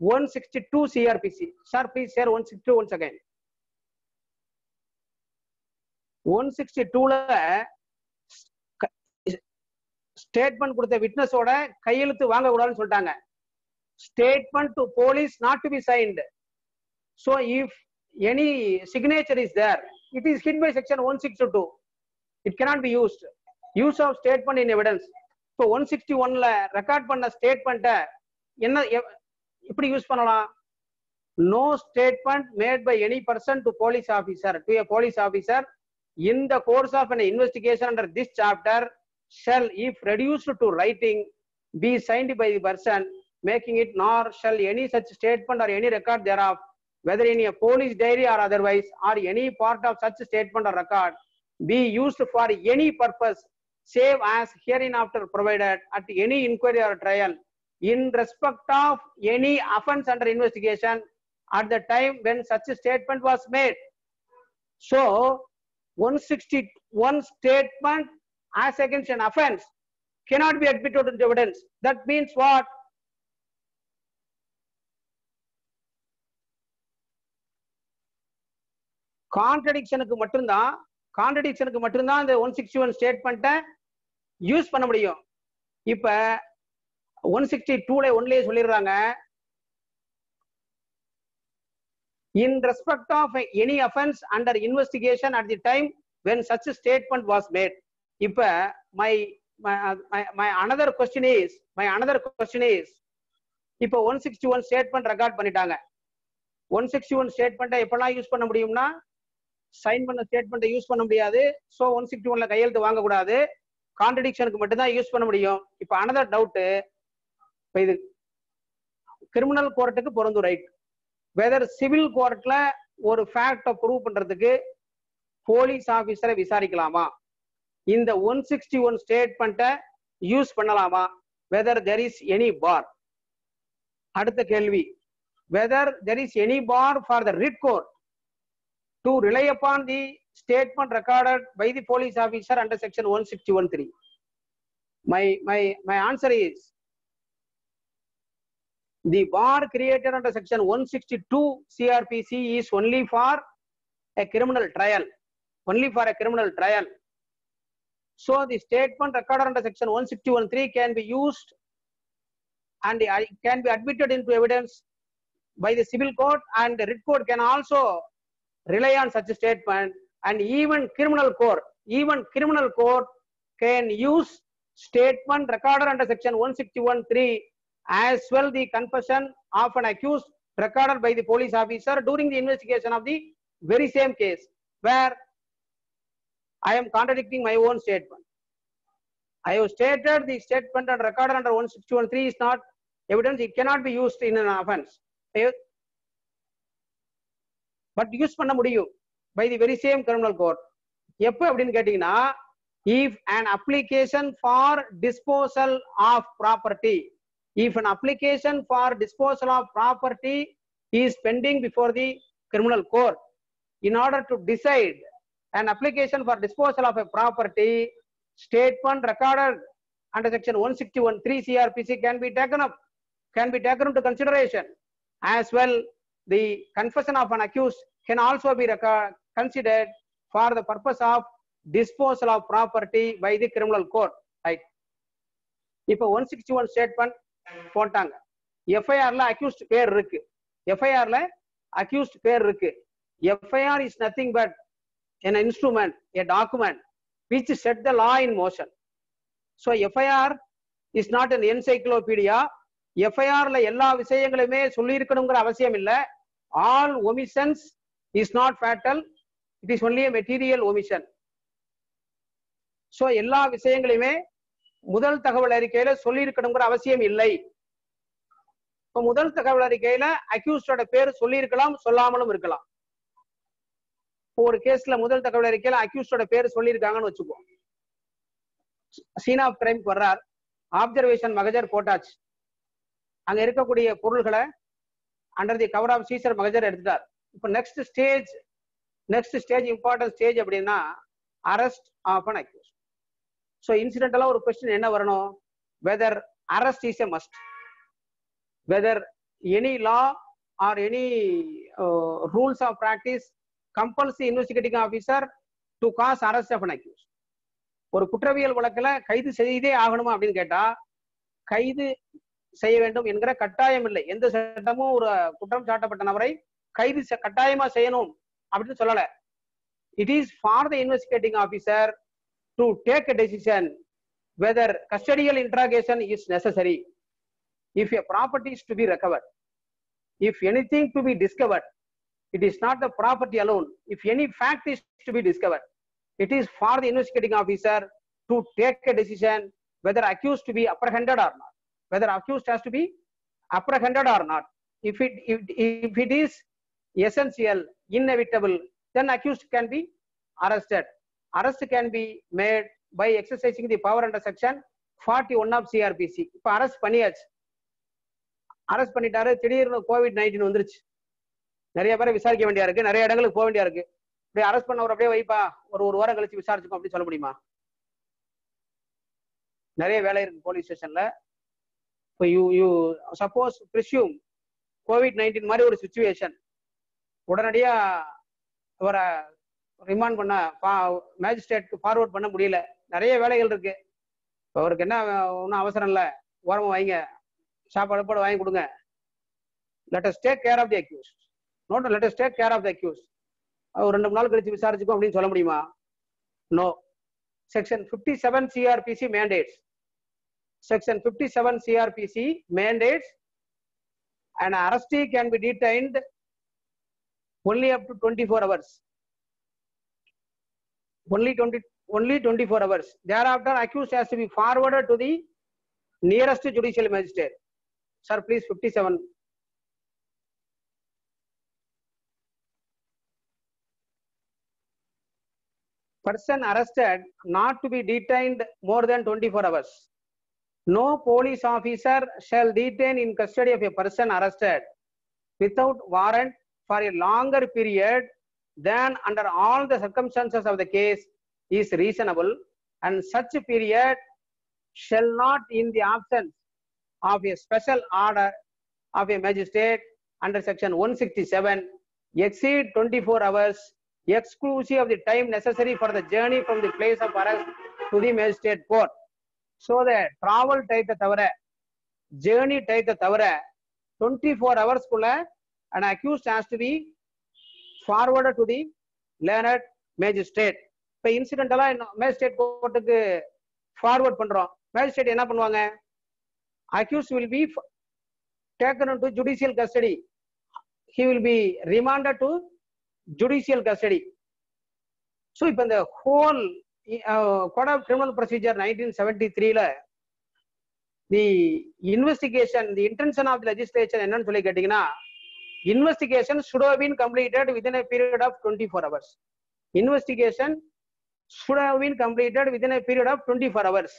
162 CRPC. Sir, please share 162 once again. 162ல statement கொடுத்த விட்னஸோட கையெழுத்து வாங்க கூடாதுன்னு சொல்லிட்டாங்க. Statement to police not to be signed. So if any signature is there, it is hit by section 162. It cannot be used. Use of statement in evidence. So 161ல record பண்ண ஸ்டேட்மெண்ட்டை என்ன இப்படி யூஸ் பண்ணலாம்? No statement made by any person to a police officer in the course of an investigation under this chapter shall, if reduced to writing, be signed by the person making it, nor shall any such statement or any record thereof, whether in a police diary or otherwise, or any part of such statement or record, be used for any purpose save as hereinafter provided at any inquiry or trial in respect of any offense under investigation at the time when such a statement was made. So 161 statement as against an offense cannot be admitted into evidence. That means what? கான்ட்ரடிக்ஷனுக்கு மட்டும்தான் இந்த 161 ஸ்டேட்மெண்ட்டை use பண்ண முடியும். இப்ப 162ல ஒன்லயே சொல்லிடுறாங்க, in respect of any offense under investigation at the time when such a statement was made. இப்ப my another question is இப்ப 161 statement record பண்ணிட்டாங்க. 161 ஸ்டேட்மெண்ட்டை எப்பெல்லாம் யூஸ் பண்ண முடியும்னா, சைன் பண்ண ஸ்டேட்மெண்ட்டை யூஸ் பண்ண முடியாது. ஸோ 161ல கையெழுத்து வாங்கக்கூடாது, கான்ட்ரடிக்ஷனுக்கு மட்டும்தான் யூஸ் பண்ண முடியும். இப்ப அனதர் டவுட், இப்ப இது கிரிமினல் கோர்ட்டுக்கு பொருந்தும், ரைட்? வெதர் சிவில் கோர்ட்ல ஒரு ஃபேக்ட ப்ரூவ் பண்றதுக்கு போலீஸ் ஆபீசரை விசாரிக்கலாமா? இந்த 161 ஸ்டேட்மெண்ட்டை யூஸ் பண்ணலாமா? Whether there is any bar. அடுத்த கேள்வி, whether there is any bar for the writ court to rely upon the statement recorded by the police officer under section 161(3). My answer is the bar created under section 162 CRPC is only for a criminal trial, so the statement recorded under section 161(3) can be used and can be admitted into evidence by the civil court, and the writ court can also rely on such a statement, and even criminal court can use statement recorded under section 161(3) as well the confession of an accused recorded by the police officer during the investigation of the very same case where I am contradicting my own statement. I have stated the statement and recorded under 161(3) is not evidence, it cannot be used in an offense. But use பண்ண முடியும் by the very same criminal court. எப்போ அப்படின்னு கேட்டீங்கன்னா, if an application for disposal of property is pending before the criminal court, in order to decide an application for disposal of a property, statement recorded under section 161(3) CRPC can be taken into consideration. As well, the confession of an accused can also be considered for the purpose of disposal of property by the criminal court, right? இப்போ 161 statement போட்டாங்க, எஃப்ஐஆர்ல accused பேர் இருக்கு, FIR is nothing but an instrument, a document which set the law in motion. So FIR is not an encyclopedia. FIRல எல்லா விஷயங்களுமே சொல்லி இருக்கணும்ங்கற அவசியம் இல்ல. All omissions is not fatal, it is only a material omission. So எல்லா விஷயங்களையுமே முதல் தகவல் அறிக்கையில சொல்லி இருக்கணும்ங்கற அவசியம் இல்லை. இப்ப முதல் தகவல் அறிக்கையில அக்யூஸ்டோட பேர் சொல்லி இருக்கலாம், சொல்லாமலும் இருக்கலாம். ஒரு கேஸ்ல முதல் தகவல் அறிக்கையில அக்யூஸ்டோட பேர் சொல்லி இருக்காங்கன்னு வச்சுக்கோ. சீன் ஆஃப் கிரைம் வர்றார், ஆப்சர்வேஷன் மகஜர் போட்டாச்சு, அங்க இருக்கக்கூடிய பொருள்களை under the cover of seizure மகஜர் எடுத்துட்டார். இப்போ நெக்ஸ்ட் ஸ்டேஜ் இம்பார்ட்டன்ட் ஸ்டேஜ் அப்படின்னா arrest of an accused. So இன்சிடென்டலா ஒரு கொஸ்டின் என்ன வரணும், whether arrest is a must, whether any law or any rules of practice compels the investigating officer to cause arrest of an accused. ஒரு குற்றவியல் வழக்குல கைது செய்தே ஆகணுமா அப்படின்னு கேட்டா கைது செய்ய வேண்டும் என்கிற கட்டாயம் இல்லை. எந்த சட்டமும் ஒரு குற்றம் சாட்டப்பட்ட நபரை கைது கட்டாயமா செய்யணும் அப்படின்னு சொல்லல. It is for the investigating officer to take a decision whether custodial interrogation is necessary, if a property is to be recovered, if anything to be discovered. It is not the property alone. If any fact is to be discovered, it is for the investigating officer to take a decision whether accused to be apprehended or not, whether accused has to be apprehended or not. If it is essential, inevitable, then accused can be arrested. Arrest can be made by exercising the power under section 41 of CRPC. இப்போ arrest பண்ணியாச்சு, arrest பண்ணிட்டாரு, திடீர்னு COVID-19 வந்துருச்சு, நிறைய பேரை விசாரிக்க வேண்டியா இருக்கு, நிறைய இடங்களுக்கு போக வேண்டியா இருக்கு. அப்படியே அரெஸ்ட் பண்ணவர் அப்படியே வைப்பா ஒரு வாரம் கழிச்சு விசாரிச்சுக்கோ அப்படின்னு சொல்ல முடியுமா? நிறைய வேலை இருக்கு போலீஸ் ஸ்டேஷன்ல. இப்போ யூ சப்போஸ் ப்ரிசியூம் COVID-19 மாதிரி ஒரு சுச்சுவேஷன், உடனடியா அவரை ரிமாண்ட் பண்ண மேஜிஸ்ட்ரேட்க்கு ஃபார்வர்ட் பண்ண முடியல, நிறைய வேலைகள் இருக்கு. அவருக்கு என்ன ஒன்றும் அவசரம் இல்லை, ஓரமாக வைங்க, சாப்பாடு வாங்கி கொடுங்க. Let us take care of the accused. Not let us take care of the accused. ஒரு 2 நாள் கழிச்சு விசாரிச்சுக்கோ அப்படின்னு சொல்ல முடியுமா? No. Section 57 CRPC mandates. Section 57 CRPC mandates an arrestee can be detained only up to 24 hours. Only 24 hours. Thereafter, accused has to be forwarded to the nearest judicial magistrate. Sir, please, 57. Person arrested not to be detained more than 24 hours. No police officer shall detain in custody of a person arrested without warrant for a longer period than under all the circumstances of the case is reasonable, and such period shall not, in the absence of a special order of a magistrate under section 167, exceed 24 hours exclusive of the time necessary for the journey from the place of arrest to the magistrate court. So the travel time தவிர, journey time தவிர 24 hours குள்ள an accused has to be forwarded to the learned magistrate. இப்போ இன்சிடென்டலா magistrate கோர்ட்டுக்கு forward பண்றோம், magistrate என்ன பண்ணுவாங்க? accused will be taken into judicial custody. He will be remanded to judicial custody. So இப்போ இந்த whole Code of Criminal Procedure 1973 ல the investigation, the intention of the legislation என்னன்னு சொல்லி கேட்டீங்கன்னா, investigation should have been completed within a period of 24 hours. Investigation should have been completed within a period of 24 hours.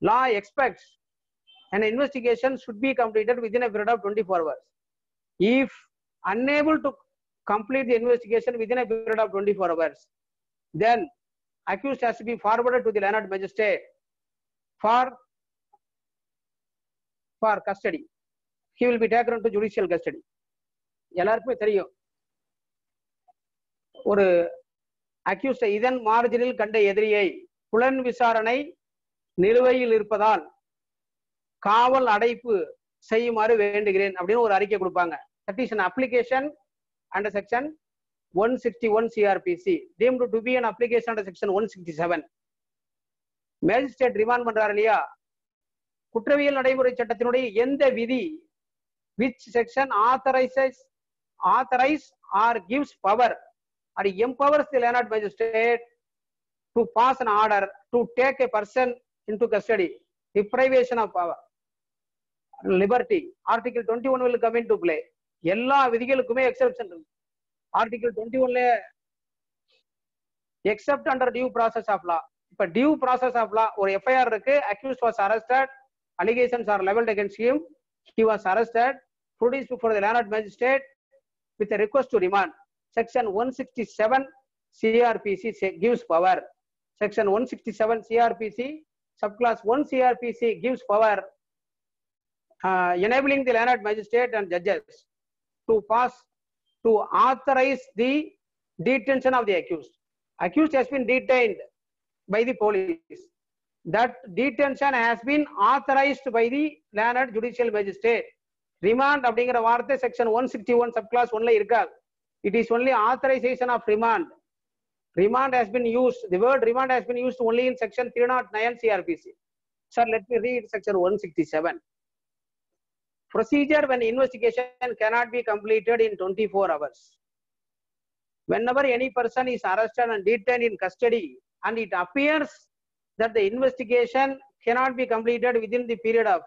Law expects an investigation should be completed within a period of 24 hours. If unable to complete the investigation within a period of 24 hours, then accused has to be forwarded to the learned magistrate for custody. He will be taken into judicial custody. எல்லாருக்குமே தெரியும், ஒரு accused இதன் மார்ஜினில் கண்ட எதிரியை புலன் விசாரணை நிலுவையில் இருப்பதால் காவல் அடைப்பு செய்யுமாறு வேண்டுகிறேன் அப்படின்னு ஒரு அறிக்கை கொடுப்பாங்க. That is an application under section 161 CRPC, deemed to be an application under section 167. Magistrate remand பண்றாரு இல்லையா, குற்றவியல் நடைமுறை சட்டத்தினுடைய எந்த விதி which section authorize or gives power or empowers the learned magistrate to pass an order to take a person into custody, deprivation of power, liberty, article 21 will come into play. எல்லா விதிகளுக்குமே exception இருக்கு. Article 21ல except under due process of law. இப்ப due process of law, ஒரு FIR இருக்கு, accused was arrested, allegations are leveled against him, he was arrested, produced before the learned magistrate with a request to remand. Section 167 CRPC gives power. Section 167 CRPC subclass 1 CRPC gives power enabling the learned magistrate and judges to authorize the detention of the accused. Accused has been detained by the police. That detention has been authorized by the learned judicial magistrate. Remand அப்படிங்கிற வார்த்தை section 161 subclass 1ல இருக்காது. It is only authorization of remand. Remand has been used, the word remand has been used only in section 309 CRPC. Sir, let me read section 167. Procedure when investigation cannot be completed in 24 hours. Whenever any person is arrested and detained in custody and it appears that the investigation cannot be completed within the period of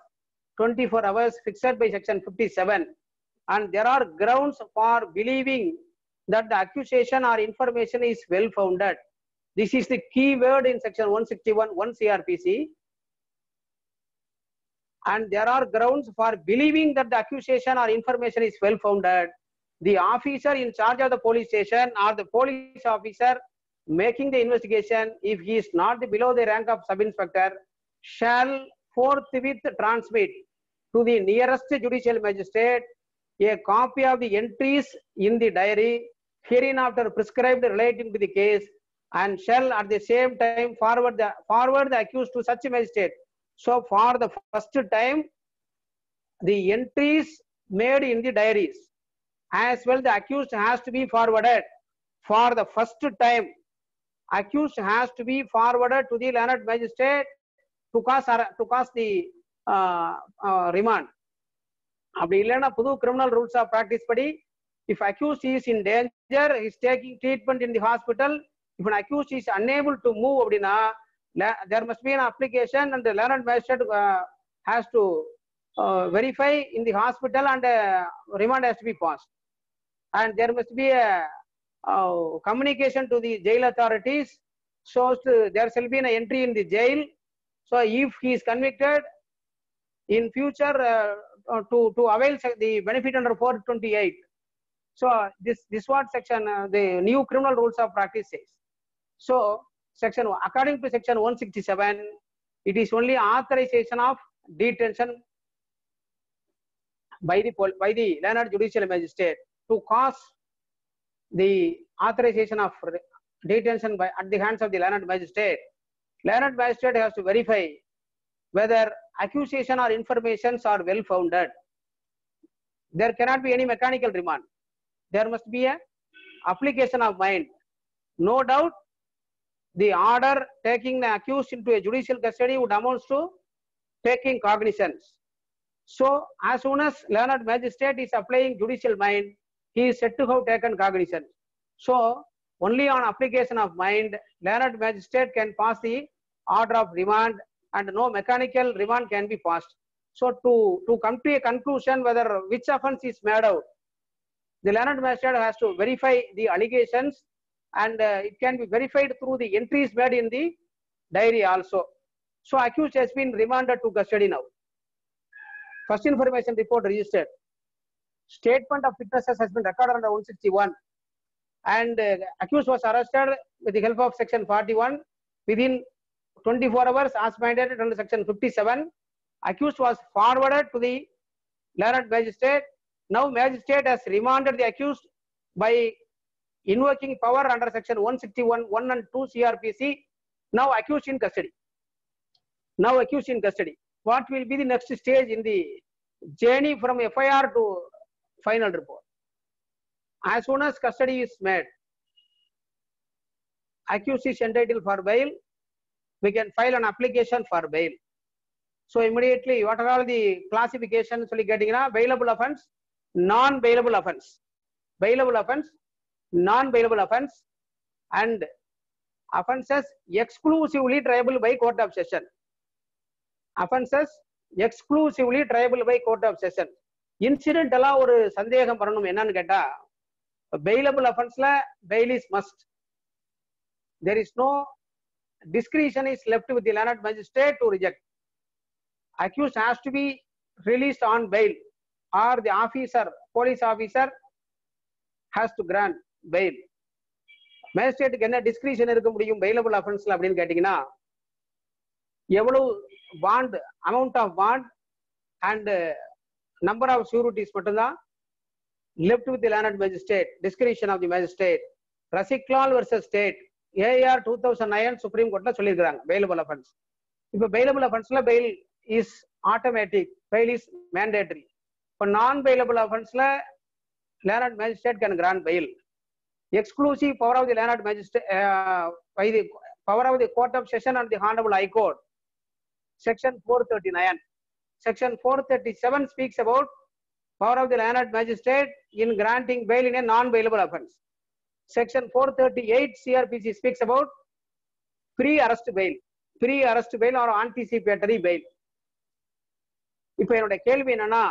24 hours fixed by section 57, and there are grounds for believing that the accusation or information is well founded. This is the key word in section 161 1 CRPC. And there are grounds for believing that the accusation or information is well founded. The officer in charge of the police station or the police officer making the investigation, if he is not below the rank of sub-inspector, shall forthwith transmit to the nearest judicial magistrate a copy of the entries in the diary hereinafter prescribed relating to the case, and shall at the same time forward the accused to such magistrate. So for the first time, the entries made in the diaries as well the accused has to be forwarded. For the first time, accused has to be forwarded to the learned magistrate to cause the remand. அப்படி இல்லைன்னா புது criminal rules of practice படி, if accused is in danger, he is taking treatment in the hospital, if an accused is unable to move அப்படின்னா there must be an application and the learned magistrate has to verify in the hospital and remand has to be passed, and there must be a communication to the jail authorities, so there shall be an entry in the jail. So if he is convicted in future to avail the benefit under 428, so this what section the new criminal rules of practice says. So section according to section 167, it is only authorization of detention by the learned judicial magistrate. To cause the authorization of detention at the hands of the learned magistrate has to verify whether accusation or informations are well founded. There cannot be any mechanical remand. There must be a application of mind. No doubt, the order taking the accused into a judicial custody would amount to taking cognizance. So as soon as learned magistrate is applying judicial mind, he is said to have taken cognizance. So only on application of mind, learned magistrate can pass the order of remand, and no mechanical remand can be passed. So to come to a conclusion whether which offense is made out, the learned magistrate has to verify the allegations, and it can be verified through the entries made in the diary also. So accused has been remanded to custody now. First information report registered. Statement of witnesses has been recorded under 161, and accused was arrested with the help of section 41 within 24 hours as mandated under section 57. Accused was forwarded to the learned magistrate. Now magistrate has remanded the accused by invoking power under section 161 1 and 2 CRPC. Now accused in custody. What will be the next stage in the journey from FIR to final report? As soon as custody is made, accused is entitled for bail, we can file an application for bail. So immediately, what are all the classifications getting? Bailable offense, non-bailable offense, bailable offense, non-bailable offense, and offenses exclusively triable by court of session. Offenses exclusively triable by court of session. Incidentally, ஒரு சந்தேகம் வரணும் என்னன்னு கேட்டா, bailable offense-ல bail is must. There is no discretion is left with the learned magistrate to reject. Accused has to be released on bail, or the officer, police officer has to grant bail. Magistrate என்ன discretion இருக்க முடியும் bailable offense-ல அப்படின்னு கேட்டீங்கன்னா, எவ்வளவு bond, amount of bond and number of sureties மட்டும்தான் left with the learned magistrate, discretion of the magistrate. Rasiklal versus state, AR 2009 Supreme Court சொல்லியிருக்காங்க bailable offense. இப்போ bailable offense-ல bail is automatic, bail is mandatory. இப்போ non bailable offense-ல learned magistrate can grant bail. Exclusive power of the learned magistrate by the power of the court of session and the Honorable High Court. Section 439. Section 437 speaks about power of the learned magistrate in granting bail in a non-bailable offense. Section 438 CRPC speaks about pre-arrest bail or anticipatory bail. இப்போ என்னோட கேள்வி என்னன்னா,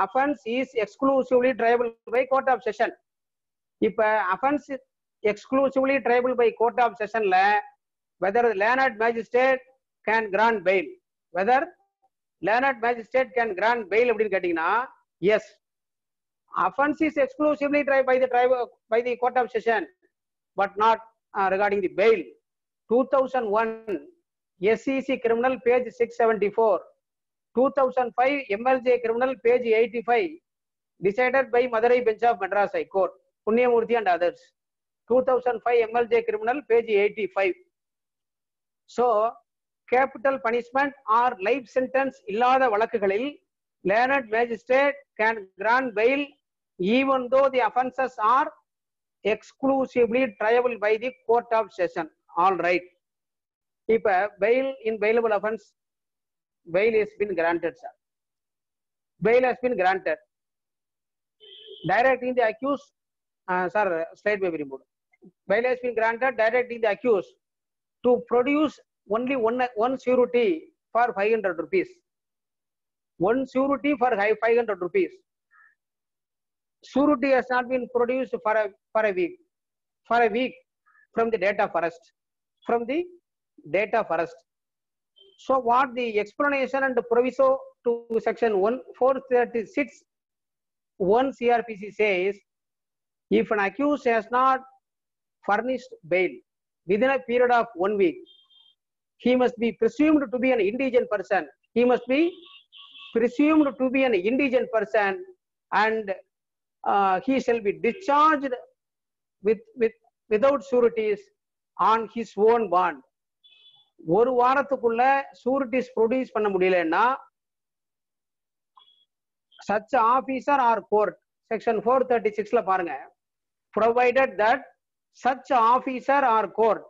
offense is exclusively triable by court of session. இப்போ offense exclusively triable by court of session-ல whether learned magistrate can grant bail, whether learned magistrate can grant bail அப்படின்னு கேட்டீங்கன்னா, yes, offense is exclusively tried by the court of session, but not regarding the bail. 2001 SEC criminal page 674. 2005 MLJ criminal page 85. Decided by Madurai Bench of Madras High Court. Punyamurthy and others. 2005 MLJ criminal page 85. So, capital punishment or life sentence illada valakkukalil learned magistrate can grant bail even though the offences are exclusively triable by the court of session. All right. If a bail in bailable offence, bail has been granted, sir. Bail has been granted. Directing the accused, sir, slide may be removed. Bail has been granted, directing the accused to produce only one surety for 500 rupees. One surety for 500 rupees. Surety has not been produced for a week. For a week from the date of arrest. From the date of arrest. So what the explanation and the proviso to section 436 1 CRPC says, if an accused has not furnished bail within a period of 1 week, he must be presumed to be an indigent person. He must be presumed to be an indigent person, and he shall be discharged without sureties on his own bond. ஒரு வாரத்துக்குள்ள சூரிட்டிஸ் produce பண்ண முடியலன்னா such officer or court, section 436 ல பாருங்க, provided that such officer or court,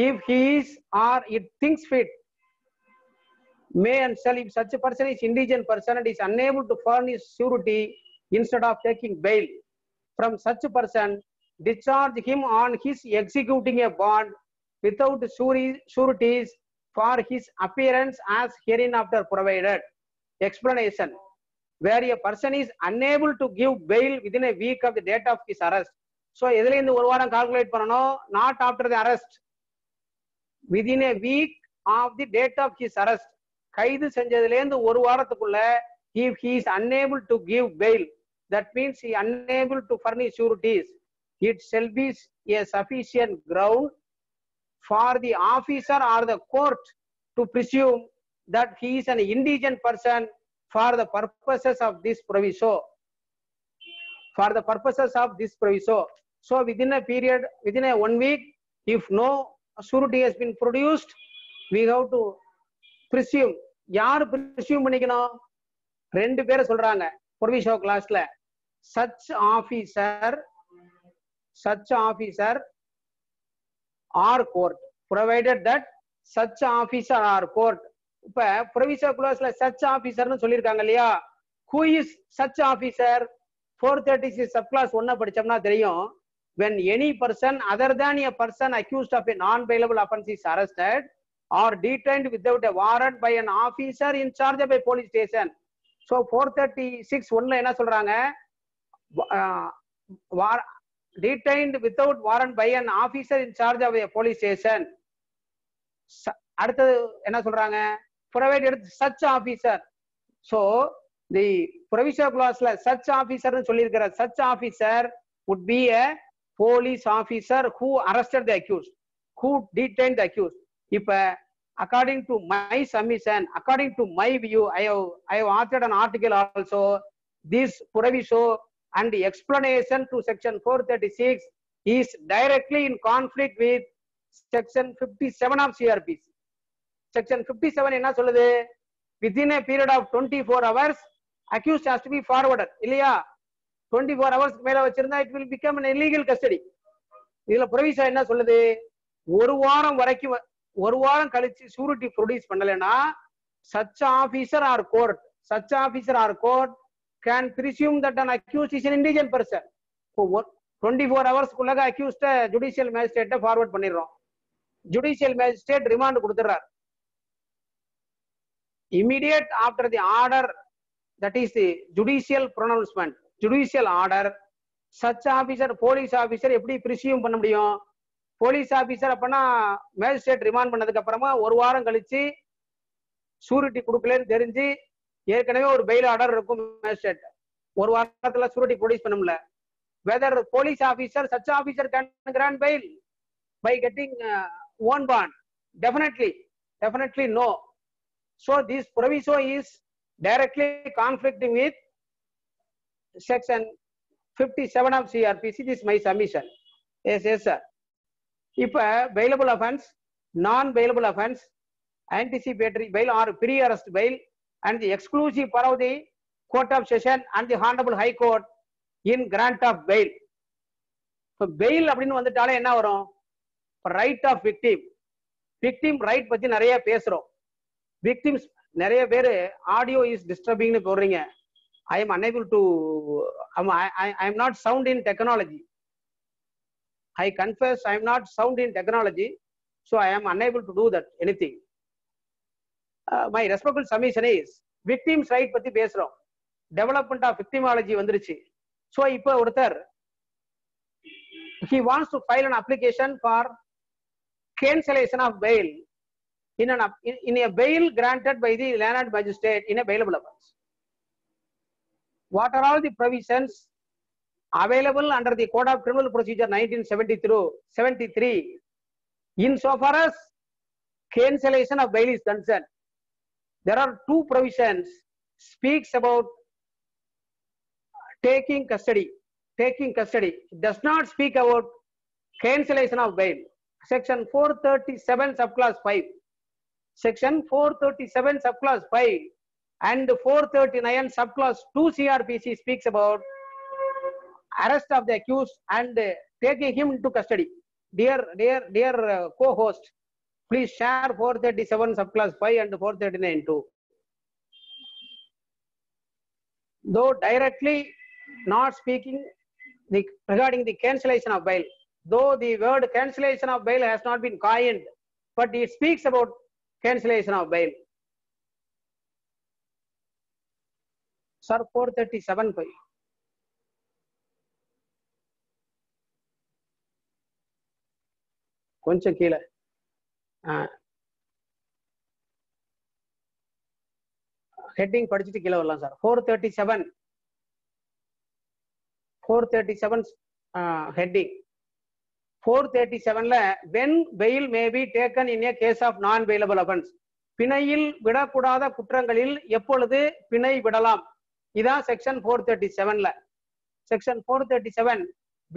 if he is or it thinks fit, may and shall, if such a person is indigent person and is unable to furnish surety instead of taking bail from such a person, discharge him on his executing a bond without sureties for his appearance as hereinafter provided. Explanation: where a person is unable to give bail within a week of the date of his arrest. So எதுல இந்த ஒரு வாரம் calculate பண்ணனும்? Not after the arrest, within a week of the date of his arrest. கைது செஞ்சதுல இருந்து ஒரு வாரத்துக்குள்ள if he is unable to give bail, that means he unable to furnish sureties, it shall be a sufficient ground for the officer or the court to presume that he is an indigent person for the purposes of this proviso. For the purposes of this proviso. So within a period, within a 1 week, if no surety has been produced, we have to presume. யார் presume பண்ணிக்கணும்? ரெண்டு பேரை சொல்றாங்க proviso classல. Such officer or court, provided that such officer or court. இப்ப proviso clause-ல such officer னு சொல்லிருக்காங்க இல்லையா? Who is such officer? 436 subclass 1 படிச்சோம்னா தெரியும். When any person other than a person accused of a non-bailable offence is arrested or detained without a warrant by an officer in charge of a police station. So 436 1ல என்ன சொல்றாங்க? Detained without warrant by an officer in charge of a police station. அடுத்து என்ன சொல்றாங்க? Provided such officer. So the proviso clause-ல such officer னு சொல்லியிருக்கிற such officer would be a police officer who arrested the accused, who detained the accused. இப்ப according to my submission, according to my view, I have authored an article also. This proviso and the explanation to section 436 is directly in conflict with section 57 of CRPC. Section 57 என்ன சொல்லுது? Within a period of 24 hours, accused has to be forwarded. இல்லையா? 24 hours மேல வச்சிருந்தா it will become an illegal custody. இதுல proviso என்ன சொல்லுது? ஒரு வாரம் வரைக்கும், ஒரு வாரம் கழிச்சு surety produce பண்ணலனா such officer or court can presume that an accused is an indigent person. For 24 hours குள்ளக accused judicial magistrate forward பண்ணிரோம். Judicial magistrate remand கொடுத்துறார். Immediate after the order, that is the judicial pronouncement, judicial order, such officer, police officer எப்படி presume பண்ண முடியும்? police officer அப்பனா magistrate remand பண்ணதுக்கு அப்புறமா ஒரு வாரம் கழிச்சு surety கொடுக்கலன்னு தெரிஞ்சு ஏற்கனவே ஒரு bail order இருக்கும் magistrate, ஒரு வாரத்துல surety produce பண்ணல. Whether police officer, such officer can grant bail by getting one bond? Definitely Definitely no. So this proviso is directly conflicting with section 57 of CRPC. This is my submission. Yes, yes, sir. If a bailable offense, non-bailable offense, anticipatory bail or pre-arrest bail, and the exclusive power of the Court of Session and the Honorable High Court in grant of bail. So bail அப்படின்னு வந்துட்டாலே என்ன வரும்? Right of victim. Victim right பத்தி நிறைய பேசுறோம். Victims நிறைய பேர் audio is disturbing னு போடுறீங்க. I am unable to, I am not sound in technology. I confess I am not sound in technology, so I am unable to do that anything. My respectful submission is victims right பத்தி பேசுறோம். Development of victimology வந்துருச்சு. So இப்போ ஒருத்தர் he wants to file an application for cancellation of bail in a bail granted by the landed magistrate in a bailable offense. What are all the provisions available under the Code of Criminal Procedure 1973 insofar as cancellation of bail is concerned? There are two provisions speaks about taking custody. Taking custody does not speak about cancellation of bail. Section 437 subclass 5. Section 437 subclass 5 and 439 subclass 2 CRPC speaks about arrest of the accused and taking him into custody. Dear co-host, please share 437 subclass 5 and 439 too. Though directly not speaking regarding the cancellation of bail, though the word cancellation of bail has not been coined, but it speaks about cancellation of bail. Sir, 437 5. கொஞ்சம் கீழே heading படிச்சுட்டு கீழே வரலாம் sir. 437 heading. 437ல when bail may be taken in a case of non bailable offense, பிணையில் விடக்கூடாத குற்றங்களில் எப்பொழுது பிணை விடலாம், இதான் செக்ஷன் 437ல. Section 437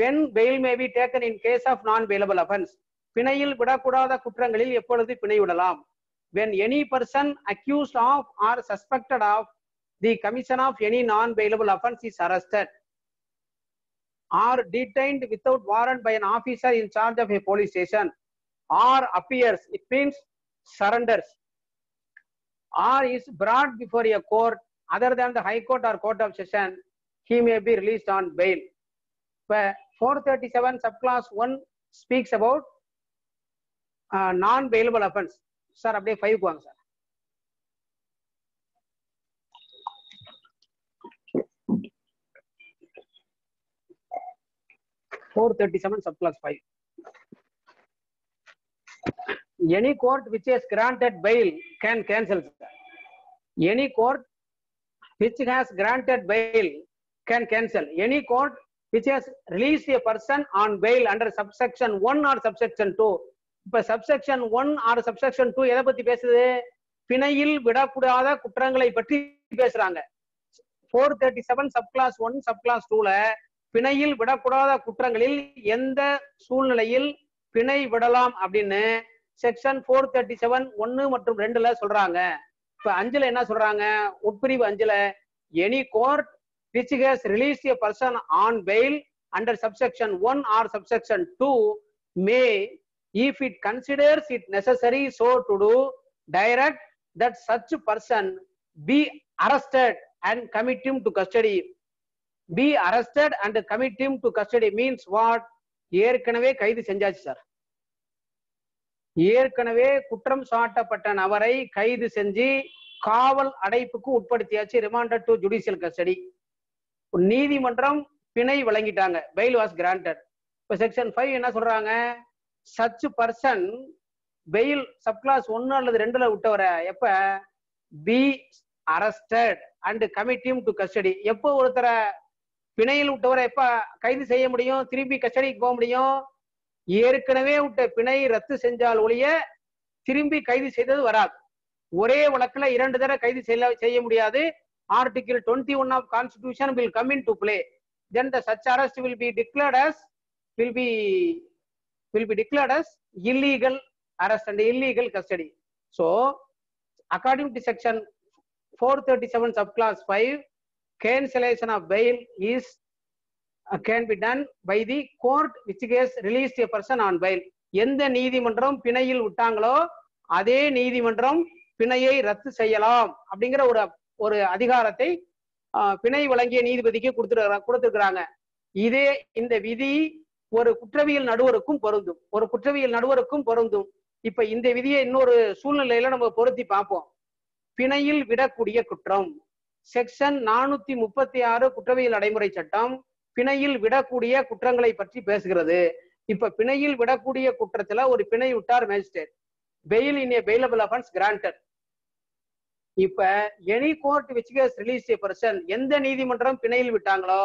when bail may be taken in case of non bailable offense, பிணையில் விடக்கூடாத குற்றங்களில் எப்பொழுது பிணை விடலாம். When any person accused of or suspected of the commission of any non bailable offense is arrested or detained without warrant by an officer in charge of a police station, or appears, it means surrenders, or is brought before a court other than the High Court or Court of Session, he may be released on bail. 437 subclass 1 speaks about non bailable offense. Sir, அப்படியே 5 வாங்க sir. subclass 5. Any court which has granted bail can cancel. Any court which has granted bail can cancel. Any court which has released a person on bail under subsection 1 or subsection 2. இப்ப subsection 1 or subsection 2 எதை பத்தி பேசுது? பிணையில் விடக்கூடாத குற்றங்களை பற்றி பேசுறாங்க. 437 subclass 1 subclass 2ல பிணையில் விடக்கூடாத குற்றங்களில் எந்த சூழ்நிலையில் பிணை விடலாம் அப்படின்னு செக்ஷன் 437 1 மற்றும் 2ல சொல்றாங்க. இப்ப 5ல என்ன சொல்றாங்க? உட்பிரிவு 5ல any court which has released a person on bail under subsection 1 or subsection 2 may, if it considers it necessary so to do, direct that such person be arrested and commit him to custody. Be arrested and commit him to custody means what? ஏற்கனவே கைது செஞ்சாச்சு sir. ஏற்கனவே குற்றம் சாட்டப்பட்ட நபரை கைது செஞ்சு காவல் அடைப்புக்கு உட்படுத்தியாச்சு, ரிமாண்டட் டு ஜுடிஷியல் கஸ்டடி. நீதிமன்றம் பிணை வழங்கிட்டாங்க, பெயில் வாஸ் கிராண்டட். இப்ப செக்ஷன் 5 என்ன சொல்றாங்க? சச் பர்சன் பெயில் சப்கிளாஸ் 1 அல்லது 2ல விட்டவரை எப்ப B arrested and commit him to custody. எப்போ ஒருத்தரை பிணையில் விட்டவரை எப்ப கைது செய்ய முடியும், திருப்பி கஸ்டடிக்கு போக முடியும்? ஏற்கனவே விட்ட பிணை ரத்து செஞ்சால் ஒழிய திரும்பி கைது செய்தது வராது. ஒரே வழக்குல 2 தடவை கைது செய்ய முடியாது. Article 21 of Constitution will come into play. Then the such arrest will be declared as illegal arrest and illegal custody. So according to section 437 subclass 5, cancellation of bail is can be done by the court which has released a person on bail. எந்த நீதிமன்றம் பிணையில் விட்டாங்களோ அதே நீதிமன்றம் பிணையை ரத்து செய்யலாம் அப்படிங்கிற ஒரு அதிகாரத்தை பிணை வழங்கிய நீதிபதிக்கு கொடுத்திருக்கிறாங்க. இதே இந்த விதி ஒரு குற்றவியல் நடுவருக்கும் பொருந்தும். இப்ப இந்த விதியை இன்னொரு சூழ்நிலையில நம்ம பொருத்தி பார்ப்போம். பிணையில் விடக்கூடிய குற்றம் செக்ஷன் 436 குற்றவியல் நடைமுறை சட்டம் பிணையில் விடக்கூடிய குற்றங்களை பற்றி பேசுகிறது. இப்ப பிணையில் விடக்கூடிய குற்றத்துல ஒரு பிணை விட்டார் மேஜிஸ்ட்ரேட், பெயில் இன் ஏ பெயிலபிள் அஃபென்ஸ் கிராண்டட். இப்ப any court which has released a person, எந்த நீதிமன்றம் பிணையில் விட்டாங்களோ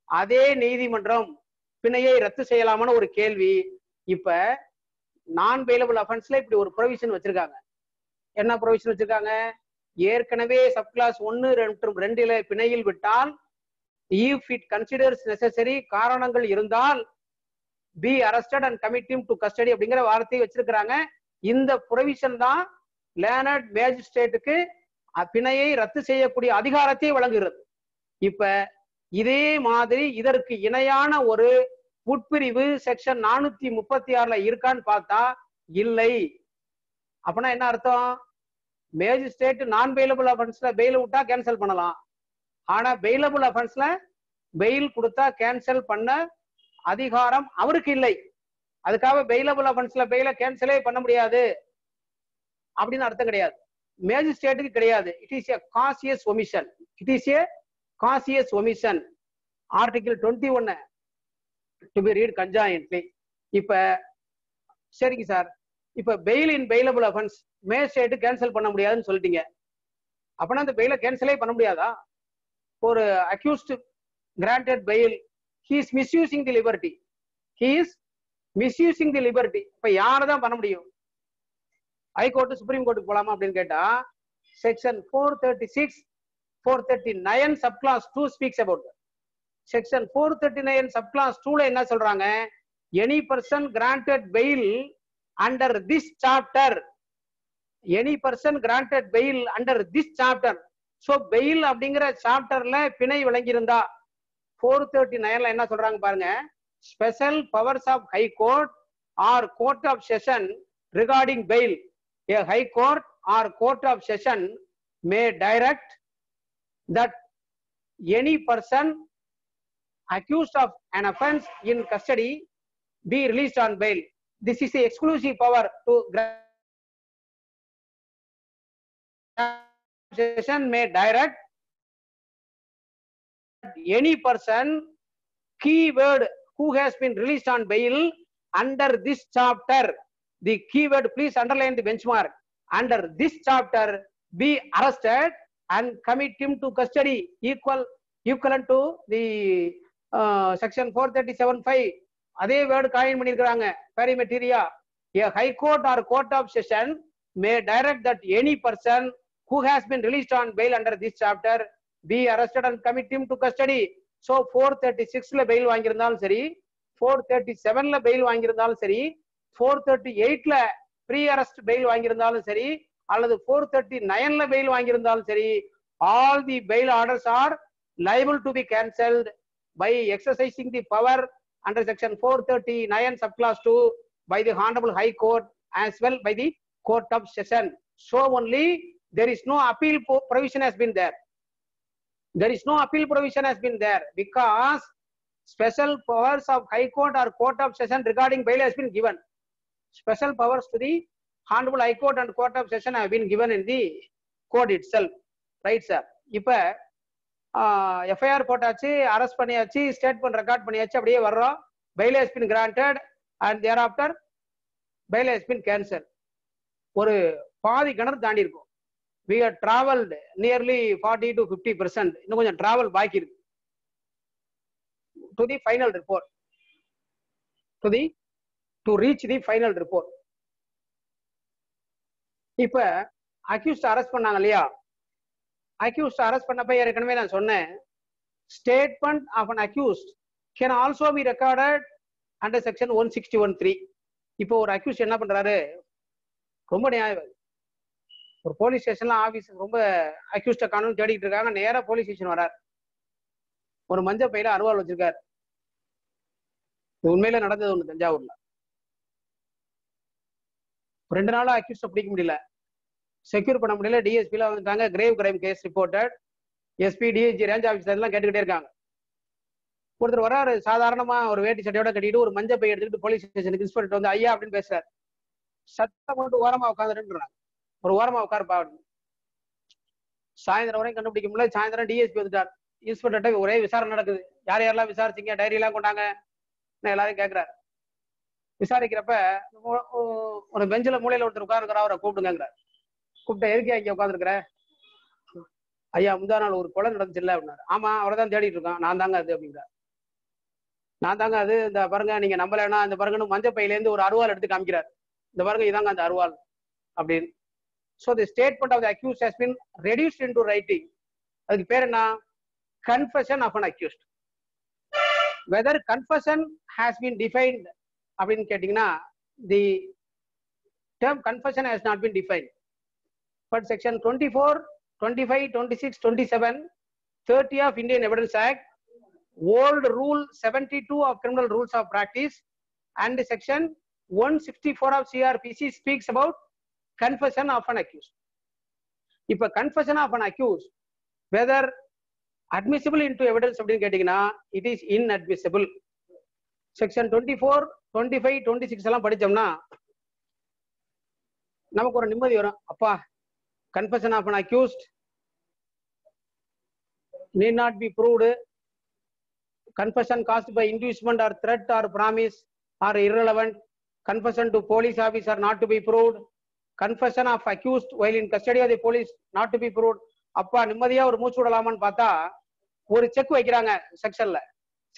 அதே நீதிமன்றம் பிணையை ரத்து செய்யலாமான ஒரு கேள்வி. இப்ப நான் பெயிலபிள் அஃபென்ஸ்ல இப்படி ஒரு ப்ரொவிஷன் வச்சிருக்காங்க. என்ன ப்ரொவிஷன் வச்சிருக்காங்க? ஏற்கனவே சப்கிளாஸ் 1 மற்றும் 2ல பிணையில் விட்டால் if it considers necessary, காரணங்கள் இருந்தால் be arrested and commit him to custody அப்படிங்கிற வார்த்தையை வச்சிருக்கிறாங்க. இந்த ப்ரொவிஷன் தான் லேர்னட் மேஜிஸ்ட்ரேட்டுக்கு பிணையை ரத்து செய்யக்கூடிய அதிகாரத்தை வழங்குகிறது. இப்ப இதே மாதிரி இதற்கு இணையான ஒரு உட்பிரிவு செக்ஷன் 436ல இருக்கான்னு பார்த்தா இல்லை. அப்படின்னா என்ன அர்த்தம்? மேஜிஸ்ட்ரேட் நான் பெயிலபிள் அஃபென்ஸ்ல பெயில் விட்டா கேன்சல் பண்ணலாம். ஆனா பெயிலபிள் அஃபென்ஸ்ல பெயில் கொடுத்தா கேன்சல் பண்ண அதிகாரம் அவருக்கு இல்லை. அதுக்காக பெயிலபிள் அஃபென்ஸ்ல பெயில கேன்சலே பண்ண முடியாது அப்படின்னு அர்த்தம் கிடையாது. மேஜிஸ்ட்ரேட்டுக்கு கிடையாது. It is a casus omission. Article 21 to be read conjointly. இப்ப சரிங்க சார், இப்ப bail in bailable offence magistrate cancel பண்ண முடியாதுன்னு சொல்லிட்டீங்க. அப்படின்னா அந்த பெயில கேன்சலே பண்ண முடியாதா? ஒரு accused granted bail, he is misusing the liberty. இப்ப யாரதான் பண்ண முடியும்? ஹைகோர்ட் சுப்ரீம் கோர்ட்டுக்கு போலாமா அப்படின்னு கேட்டா section 436 439 subclass 2 speaks about. Section 439 subclass 2ல என்ன சொல்றாங்க? Any person granted bail under this chapter, so bail அப்படிங்கிற சாப்டர்ல பிணை வழங்கியிருந்தா 439ல என்ன சொல்றாங்க பாருங்க, special powers of high court or court of session regarding bail. A high court or court of session may direct that any person accused of an offense in custody be released on bail. This is the exclusive power to session may direct any person, keyword, who has been released on bail under this chapter. The keyword, please underline the benchmark, under this chapter be arrested and commit him to custody, equivalent to the section 437(5). அதே word coin பண்ணிருக்காங்க perimeteria. A high court or court of session may direct that any person who has been released on bail under this chapter be arrested and commit him to custody. So 436ல bail வாங்கியிருந்தாலும் சரி, 437ல bail வாங்கியிருந்தாலும் சரி, 438ல pre arrest fail வாங்கியிருந்தாலும் சரி, அல்லது 439ல fail வாங்கியிருந்தாலும் சரி, all the bail orders are liable to be cancelled by exercising the power under section 439 subclass 2 by the Honorable High Court as well by the Court of Session. So only there is no appeal provision has been there. Because special powers of High Court or Court of Session regarding bail has been given. Special powers to the Honorable High Court and Court of Session have been given in the code itself. Right, sir? இப்ப FIR போட்டாச்சு, arrest பண்ணியாச்சு, statement record பண்ணியாச்சு, அப்படியே வர்றோம். bail has been granted and thereafter bail has been cancelled. ஒரு பாதி கிணறு தாண்டி இருக்கும். we have traveled nearly 40 to 50%. இன்னும் கொஞ்சம் டிராவல் பாக்கி இருக்கு to the final report, to reach the final report. இப்ப அக்யூஸ்ட் அரெஸ்ட் பண்ணாங்க இல்லையா, அக்யூஸ்ட் அரெஸ்ட் பண்ணப்ப ஏற்கனவே நான் சொன்னேன், statement of an accused can also be recorded under section 161(3). இப்போ ஒரு அக்யூஸ்ட் என்ன பண்றாரு, ரொம்ப நியாயம், ஒரு போலீஸ் ஸ்டேஷன்ல ஆபீஸ் ரொம்ப அக்யூஸ்ட காணும் தேடிட்டு இருக்காங்க, நேரா போலீஸ் ஸ்டேஷன் வரார், ஒரு மஞ்ச பையில அருவாள் வச்சிருக்காரு. உண்மையில நடந்தது ஒண்ணு தஞ்சாவூர்ல. 2 நாளா அக்யூஸ்ட பிடிக்க முடியல, செக்யூர் பண்ண முடியல, டிஎஸ்பில வந்துட்டாங்க, grave crime case reported, SP DIG range officer எல்லாம் கேட்டுக்கிட்டே இருக்காங்க. ஒருத்தர் வராரு, சாதாரணமா ஒரு வேட்டி சட்டையோட கட்டிட்டு ஒரு மஞ்சள் பை எடுத்துக்கிட்டு போலீஸ் ஸ்டேஷனுக்கு இன்ஸ்பெக்டர் வந்து ஐயா அப்படின்னு பேசுறாரு. சத்தம் போட்டு ஓரமா உட்காந்துருன்றாங்க, ஒரு ஓரமா உட்காருப்பா. சாயந்தரம் வரையும் கண்டுபிடிக்க முடியல. சாயந்தரம் டிஎஸ்பி வந்துட்டார், இன்ஸ்பெக்டர் ஒரே விசாரணை நடக்குது, யார் யாரெல்லாம் விசாரிச்சீங்க, டைரி எல்லாம் கொண்டாங்க எல்லாரும் கேட்கிறாரு. விசாரிக்கிறப்ப ஒரு பெஞ்சில மூலையில ஒருத்தர் உட்கார்ந்துக்கிறா, அவரை கூப்பிடுங்கிறார். கூப்பிட்ட எதுக்கே இங்க உட்காந்துருக்கிற, ஐயா முந்தா நாள் ஒரு கொலை நடந்துச்சு இல்ல அப்படின்னாரு. ஆமா, அவரை தான் தேடிட்டு இருக்கான், நான் தாங்க அது அப்படிங்கிறார். நான் தாங்க அது, இந்த பாருங்க நீங்க நம்பலைன்னா இந்த பாருங்கன்னு மஞ்சள் பையில இருந்து ஒரு அருவாள் எடுத்து காமிக்கிறார், இந்த பாருங்க இதாங்க அந்த அருவாள் அப்படின்னு. So the statement of the accused has been reduced into writing. அதுக்கு பேர் என்ன, confession of an accused. Whether confession has been defined அப்படின்னு கேட்டீங்கன்னா, the term confession has not been defined, but section 24, 25, 26, 27, 30 of Indian Evidence Act, old rule 72 of criminal rules of practice, and section 164 of CRPC speaks about confession of an accused. இப்ப confession of an accused whether admissible into evidence அப்படின்னு கேட்டீங்கன்னா, it is inadmissible. section 24, 25, 26 எல்லாம் படிச்சோம்னா நமக்கு ஒரு நிம்மதி வரும். அப்பா, confession of an accused need not be proved, confession caused by inducement or threat or promise are irrelevant, confession to police officer not to be proved, confession of accused while in custody of the police not to be proved. அப்பா நிம்மதியா ஒரு மூச்சு விடலாமான்னு பார்த்தா ஒரு check வைக்கிறாங்க செக்ஷன்ல,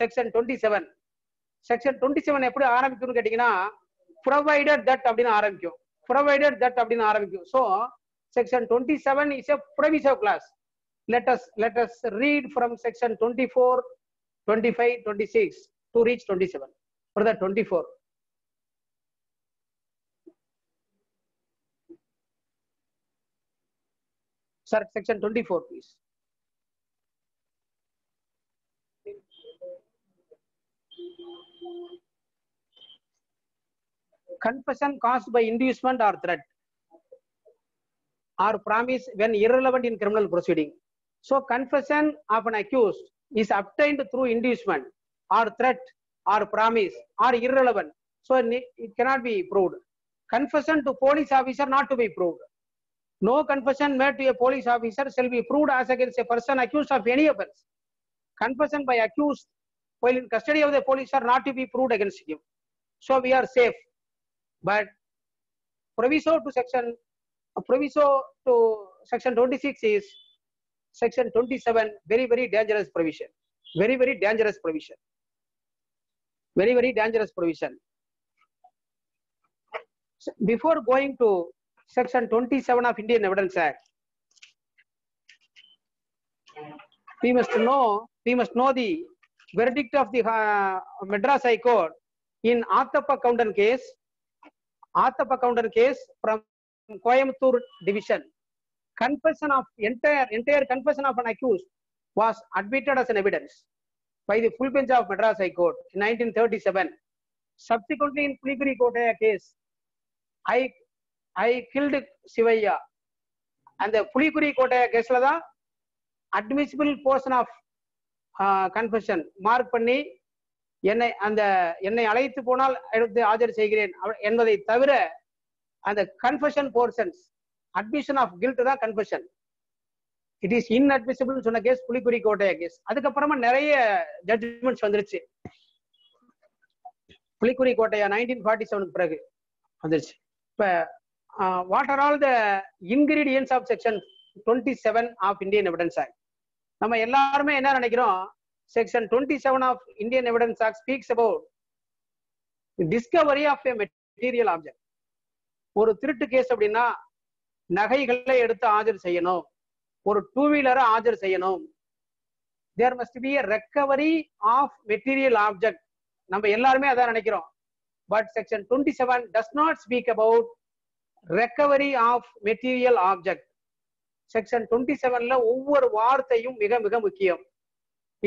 section 27. Section 27 எப்படி ஆரம்பிக்கும்னு கேட்டீங்கன்னா, provided that அப்படின்னு ஆரம்பிக்கும், provided that அப்படின்னு ஆரம்பிக்கும். So section 27 is a proviso clause. Let us read from section 24, 25, 26 to reach 27. For the 24. Sir, section 24, please. Confession caused by inducement or threat or promise when irrelevant in criminal proceeding. So confession of an accused is obtained through inducement or threat or promise or irrelevant, so it cannot be proved. Confession to police officer not to be proved. No confession made to a police officer shall be proved as against a person accused of any offense. Confession by accused while in custody of the police are not to be proved against him. So we are safe. But proviso to section 26 is section 27, very, very dangerous provision. Very, very dangerous provision. Very, very dangerous provision. So before going to section 27 of Indian Evidence Act, we must know the verdict of the Madras High Court in Athappa Counter case. Athappa Counter case from Coimbatore division. Confession of entire confession of an accused was admitted as an evidence by the full bench of Madras High Court in 1937. Subsequently in Pulikuri Kotaya case, I killed Sivaya, and the Pulikuri Kotaya case la da admissible portion of confession mark பண்ணி என்னை அழைத்து போனால் எடுத்து ஆஜர் செய்கிறேன் என்பதை தவிர அந்த confession portions admission of guilt தான் கன்ஃபெஷன். இட் இஸ் இன்அட்மிசிபிள் சொன்ன கேஸ் புலிக்குரி கோட்டையா கேஸ். அதுக்கப்புறமா நிறைய ஜட்ஜ்மெண்ட்ஸ் வந்துருச்சு. புலிக்குரி கோட்டையா 1947 பிறகு வந்துருச்சு. இப்ப what are all the ingredients of section 27 of Indian evidence act? நம்ம எல்லாருமே என்ன நினைக்கிறோம், section 27 of Indian evidence act speaks about discovery of a material object. ஒரு திருட்டு கேஸ் அப்படின்னா நகைகளை எடுத்து ஆஜர் செய்யணும், ஒரு டூ வீலரை ஆஜர் செய்யணும். there must be a recovery of material object. நம்ம எல்லாருமே அதான் நினைக்கிறோம். but section 27 does not speak about recovery of material object. section 27ல ஒவ்வொரு வார்த்தையும் மிக மிக முக்கியம்.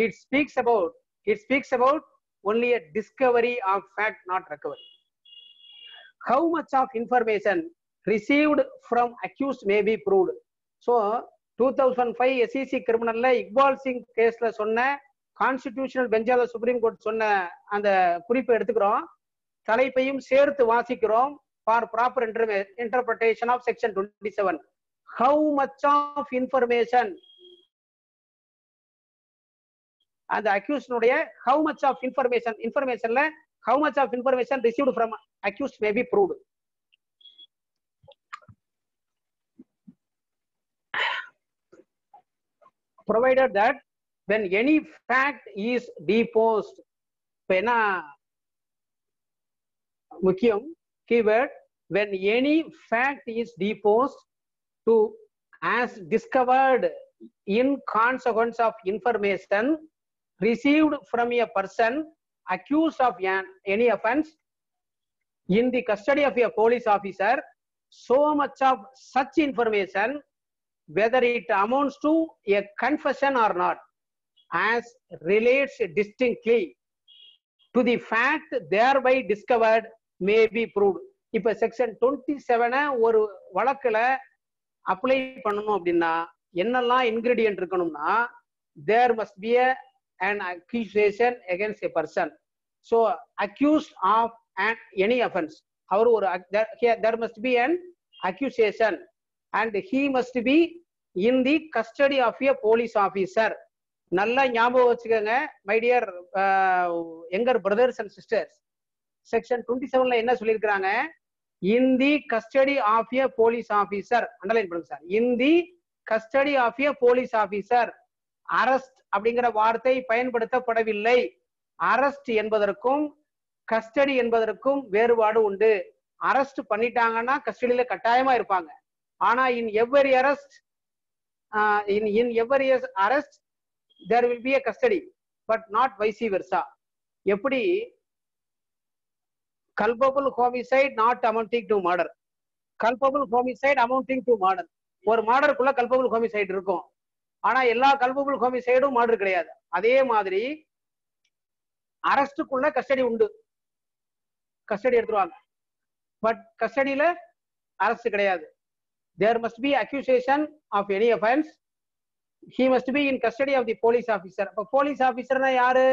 it speaks about only a discovery of fact, not recovery. how much of information received from accused may be proved. so 2005 SEC கிரிமினல்ல இக்பால் சிங் கேஸ்ல சொன்ன constitutional பெஞ்சால supreme court சொன்ன அந்த குறிப்பை எடுத்துக்கிறோம், தலைப்பையும் சேர்த்து வாசிக்கிறோம். For proper interpretation of section 27. how much of information, அந்த அக்யூஸ்னுடைய how much of informationல how much of information received from accused may be proved. provided that when any fact is deposed. இப்ப என்ன முக்கியம் keyword, when any fact is deposed to as discovered in consequence of information received from a person accused of any offense in the custody of a police officer, so much of such information, whether it amounts to a confession or not, as relates distinctly to the fact thereby discovered, may be proved. இப்ப section 27 ஒரு வழக்குல apply பண்ணணும் அப்படின்னா என்னெல்லாம் ingredient இருக்கணும்னா, there must be an accusation against a person. so accused of any offense, அவர் ஒரு there must be an accusation and he must be in the custody of a police officer. நல்லா ஞாபகம் வச்சுக்கோங்க my dear younger brothers and sisters. செக்ஷன் 27ல என்ன சொல்லியிருக்கிறாங்க, in the custody of a police officer, underline பண்ணுங்க sir, in the custody of a police officer. Arrest அப்படிங்கிற வார்த்தை பயன்படுத்தப்படவில்லை. அரஸ்ட் என்பதற்கும் கஸ்டடி என்பதற்கும் வேறுபாடு உண்டு. அரஸ்ட் பண்ணிட்டாங்கன்னா கஸ்டடியில கட்டாயமா இருப்பாங்க. ஆனா in every arrest there will be a custody, but not vice versa. எப்படி culpable homicide not amounting to murder, culpable homicide amounting to murder. ஒரு மர்டருக்குள்ள culpable homicide இருக்கும், ஆனா எல்லா culpable homicideடும் மர்டர் கிடையாது. அதே மாதிரி அரஸ்டுக்குள்ள கஸ்டடி உண்டு, கஸ்டடி எடுத்துருவாங்க, பட் கஸ்டடியில அரஸ்ட் கிடையாது. there must be accusation of any offense, he must be in custody of the police officer. அப்ப police officer னா யாரு?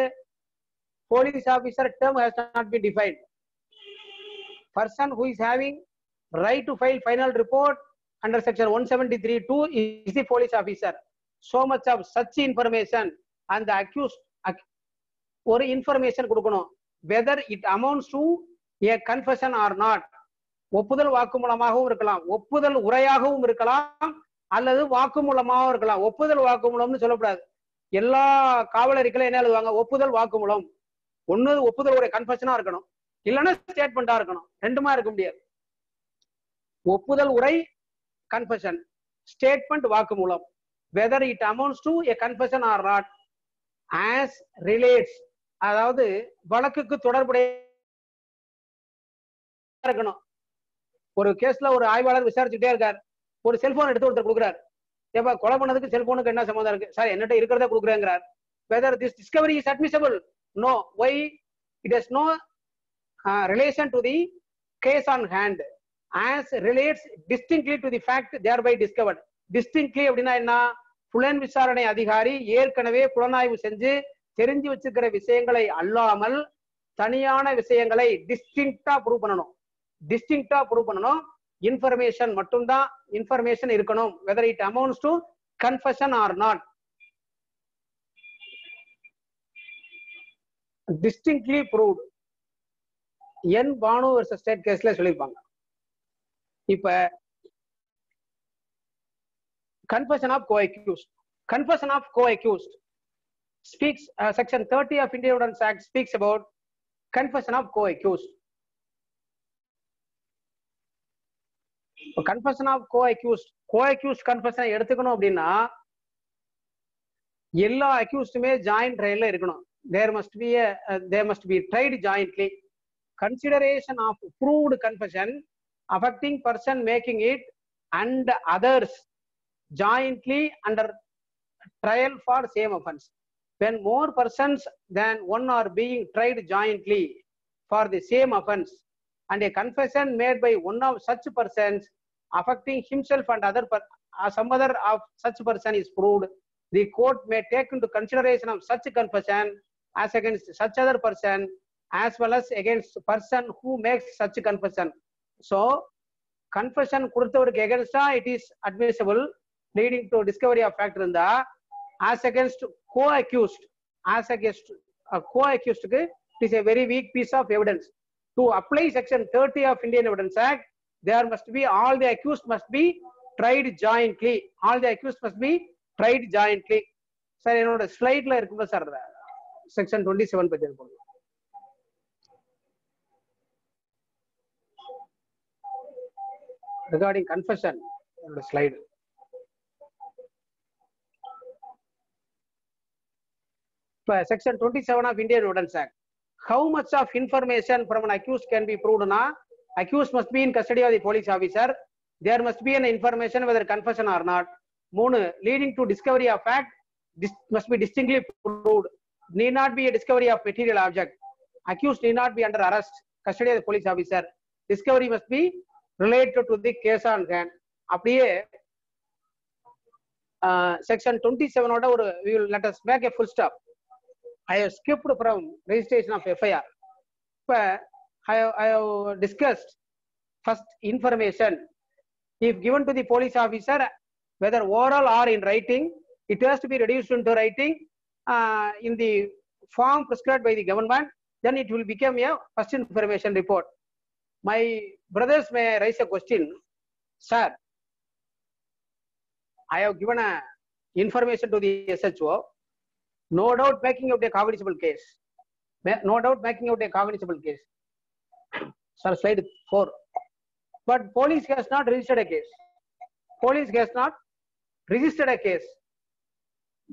police officer term has not been defined. person who is having right to file final report under section 173(2) is the police officer. so much of such information and the accused ஒரு information கொடுக்கணும், whether it amounts to a confession or not. ஒப்புதல் வாக்குமூலமாகவும் இருக்கலாம், ஒப்புதல் உரையாகவும் இருக்கலாம், அல்லது வாக்குமூலமாகவும் இருக்கலாம். ஒப்புதல் வாக்குமூலம்னு சொல்லக்கூடாது. எல்லா காவலர்களும் என்ன எழுதுவாங்க, ஒப்புதல் வாக்குமூலம். ஒண்ணு ஒப்புதல் உரை கன்ஃபெஷனா இருக்கணும், இல்லைன்னா ஸ்டேட்மெண்டா இருக்கணும். ரெண்டுமா இருக்க முடியாது. ஒப்புதல் உரை கன்ஃபெஷன், ஸ்டேட்மெண்ட் வாக்குமூலம். whether it amounts to a confession or not, as relates, அதாவது வழக்குக்கு தொடர்புடைய இருக்கணும். ஒரு கேஸ்ல ஒரு ஆய்வாளர் விசாரிச்சுட்டே இருக்கார், ஒரு செல்போன் எடுத்து ஒருத்தர் கொடுக்குறாரு. ஏப்பா கொலை பண்ணதுக்கு செல்போனுக்கு என்ன சம்மந்தம் இருக்கு? சார் என்னட்ட இருக்கிறத கொடுக்குறேங்கிறார். whether this discovery is admissible? no. why? it has no relation to the case on hand, as relates distinctly to the fact thereby discovered. distinctly அப்படின்னா என்ன? புலன் விசாரணை அதிகாரி ஏற்கனவே புலனாய்வு செஞ்சு தெரிஞ்சு வச்சுக்கிற விஷயங்களை அல்லாமல் தனியான விஷயங்களை டிஸ்டிங்க்டா ப்ரூவ் பண்ணணும். டிஸ்டிங்க்டா ப்ரூவ் பண்ணணும். இன்ஃபர்மேஷன் மட்டும்தான் இன்ஃபர்மேஷன் இருக்கணும், whether it amounts to confession or not. distinctly proved. N Banu versus state கேஸ்ல சொல்லிருப்பாங்க. இப்ப confession of co-accused. confession of co-accused speaks section 30 of Indian Evidence Act speaks about confession of co-accused. confession of co-accused confession எடுத்துக்கணும் அப்படின்னா எல்லா அக்யூஸ்டுமே joint ட்ரையல்ல இருக்கணும். there must be tried jointly. Consideration of proved confession affecting person making it and others jointly under trial for same offense. When more persons than one are being tried jointly for the same offense and a confession made by one of such persons affecting himself and some other of such person is proved, the court may take into consideration of such confession as against such other person as well as against person who makes such confession. So confession கொடுத்தவருக்கு against it is admissible leading to discovery of fact இருந்தா, as against co-accused க்கு it is a very weak piece of evidence. To apply section 30 of Indian Evidence Act, there must be all the accused must be tried jointly. Sir என்னோட ஸ்லைட்ல இருக்குல்ல sir section 27 பத்தி இருக்கும். regarding confession என்னோட slide இப்போ section 27 of Indian Evidence Act. How much of information from an accused can be proved na? Accused must be in custody of the police officer. There must be an information whether confession or not. 3, leading to discovery of fact. This must be distinctly proved. Need not be a discovery of material object. Accused need not be under arrest, custody of the police officer. Discovery must be related to the case on hand. அப்படியே section 27 ஓட ஒரு we will let us make a full stop. I have skipped from registration of FIR. I have discussed first information. If given to the police officer, whether oral or in writing, it has to be reduced into writing in the form prescribed by the government. Then it will become a first information report. My brothers may raise a question, sir. I have given a information to the SHO. No doubt making out a cognizable case. Sir, slide 4. But police has not registered a case.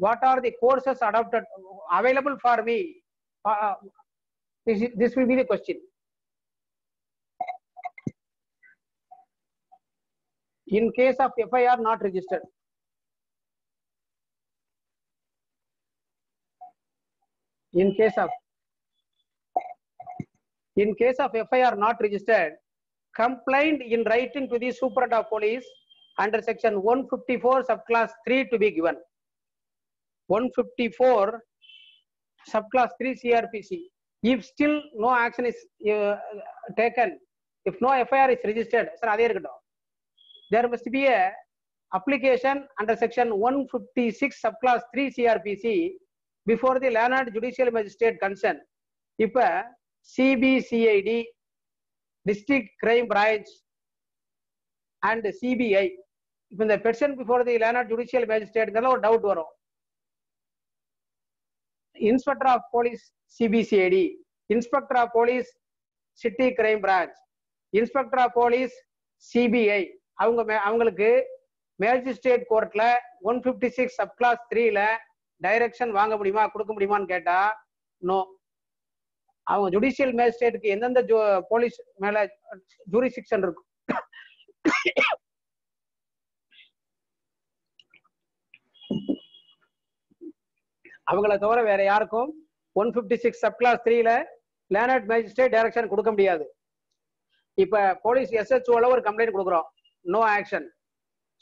What are the courses adopted available for me? This will be the question. In case of FIR not registered. In case of FIR not registered, complaint in writing to the Superintendent of Police under section 154 subclass 3 to be given. 154 subclass 3 CRPC. If still no action is taken, if no FIR is registered, there must be a application under section 156 subclass 3 CRPC before the Learned Judicial Magistrate concerned. If CBCID, District Crime Branch and CBI, if the person before the Learned Judicial Magistrate, there is doubt varo. Inspector of Police CBCID, Inspector of Police City Crime Branch, Inspector of Police CBI, அவங்களுக்கு magistrate கோர்ட்ல 156 subclass 3ல direction வாங்க முடியுமா கொடுக்க முடியுமான்னு கேட்டா no. அவங்க judicial மேஜிஸ்ட்ரேட்டுக்கு எந்தெந்த police மேல ஜூரிஸ்டிக்ஷன் இருக்கும் அவங்கள தவிர வேற யாருக்கும் 156 சப்கிளாஸ் 3ல லேர்னட் மேஜிஸ்ட்ரேட் டைரக்ஷன் கொடுக்க முடியாது. இப்ப போலீஸ் SHOல ஒரு கம்ப்ளைண்ட் கொடுக்குறோம், நோ ஆக்ஷன்.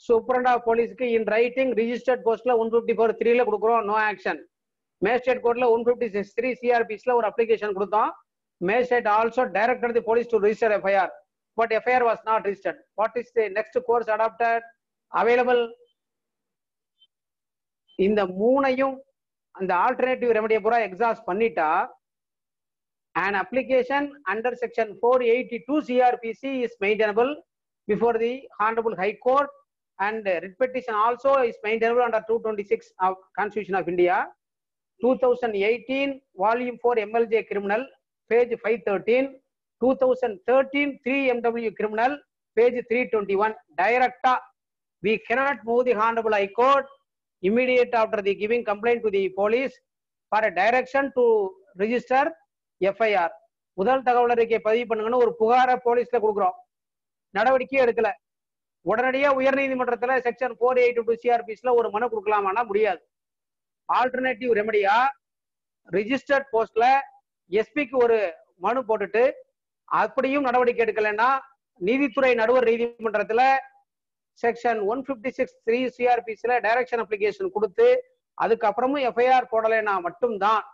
சூப்பரண்ட் ஆஃப் போலீஸ்க்கு இன் ரைட்டிங் ரிஜிஸ்டர்ட் போஸ்ட்ல 154(3) கொடுக்குறோம், நோ ஆக்ஷன். மேஜிஸ்ட்ரேட் கோர்ட்ல 156(3) CRPCல ஒரு அப்ளிகேஷன் கொடுத்தோம். Magistrate also directed the police to register FIR, but FIR was not registered. What is the next course adopted available? இந்த மூணையும் அந்த alternative ரெமெடியை பூரா எக்ஸாஸ்ட் பண்ணிட்டா an application under section 482 CRPC is maintainable before the Honorable High Court, and writ petition also is maintainable under 226 of Constitution of India. 2018 volume 4 MLJ criminal page 513, 2013 3 MW criminal page 321, directa, we cannot move the Honorable High Court immediate after the giving complaint to the police for a direction to register FIR. முதல் தகவல் அறிக்கை பதிவு பண்ணுங்கன்னு ஒரு புகார போலீஸ்ல கொடுக்குறோம், நடவடிக்கையே எடுக்கல. உடனடியா உயர்நீதிமன்றத்துல செக்ஷன் 482 சிஆர்பிஸ்ல ஒரு மனு கொடுக்கலாமான்னா முடியாது. ஆல்டர்னேட்டிவ் ரெமடியா ரிஜிஸ்டர்ட் போஸ்ட்ல எஸ்பிக்கு ஒரு மனு போட்டுட்டு அப்படியும் நடவடிக்கை எடுக்கலன்னா நீதித்துறை நடுவர் நீதிமன்றத்துல செக்ஷன் 156(3) சிஆர்பிஸ்ல டைரக்ஷன் அப்ளிகேஷன் கொடுத்து அதுக்கப்புறமும் எஃப்ஐஆர் போடலைன்னா மட்டும்தான்,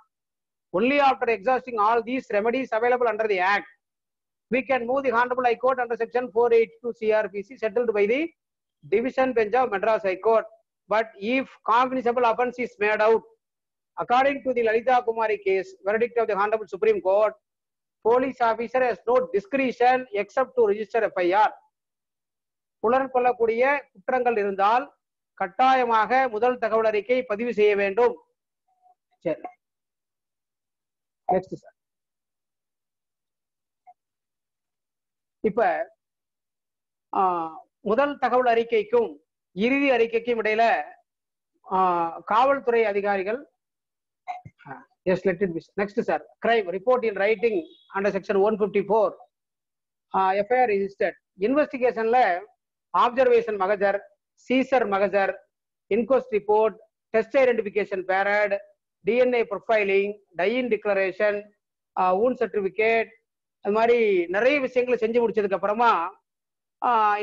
only after exhausting all these remedies available under the act, we can move the Honorable High Court under section 482 CRPC settled by the Division Bench of Madras High Court. But if cognizable offence is made out, according to the Lalita Kumari case, verdict of the Honorable Supreme Court, police officer has no discretion except to register FIR. புலன் கொள்ளக்கூடிய குற்றங்கள் இருந்தால் கட்டாயமாக முதல் தகவல் அறிக்கை பதிவு செய்ய வேண்டும். சரி, நெக்ஸ்ட் சார். இப்ப முதல் தகவல் அறிக்கைக்கும் இறுதி அறிக்கைக்கும் இடையில காவல்துறை அதிகாரிகள் next sir, crime report in writing under section 154, FIR registered. Investigationல observation மகஜர், சீசர் மகஜர், inquest report, test identification parade, DNA profiling, die-in declaration, wound certificate, அது மாதிரி நிறைய விஷயங்களை செஞ்சு முடிச்சதுக்கு அப்புறமா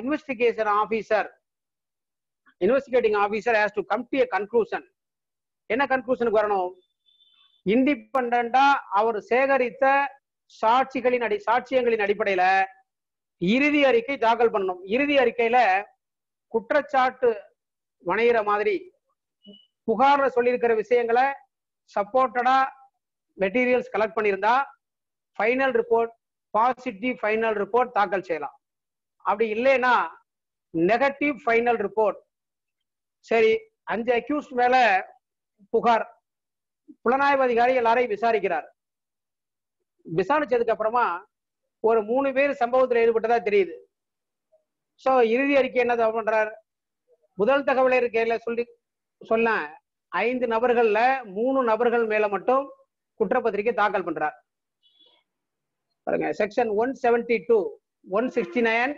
investigating officer has to come to a conclusion. என்ன கன்க்ளூஷனுக்கு வரணும்? இண்டிபெண்டா அவர் சேகரித்த சாட்சியங்களின் அடிப்படையில இறுதி அறிக்கை தாக்கல் பண்ணணும். இறுதி அறிக்கையில குற்றச்சாட்டு வணைகிற மாதிரி புகார்ல சொல்லியிருக்கிற விஷயங்களை சப்போர்ட்டடா மெட்டீரியல்ஸ் கலெக்ட் பண்ணியிருந்தா final report, positive final report தாக்கல் செய்யலாம். அப்படி இல்லைன்னா நெகட்டிவ் ஃபைனல் ரிப்போர்ட். சரி, 5 அக்யூஸ்ட் மேல புகார், புலனாய்வு அதிகாரி எல்லாரையும் விசாரிக்கிறார். விசாரிச்சதுக்கு அப்புறமா ஒரு 3 பேர் சம்பவத்தில் ஈடுபட்டதா தெரியுது. சோ இறுதி அறிக்கை என்ன பண்றார்? முதல் தகவல் அறிக்கையில சொன்ன 5 நபர்கள்ல 3 நபர்கள் மேல மட்டும் குற்றப்பத்திரிகை தாக்கல் பண்றார். பாருங்க, section 172, 169,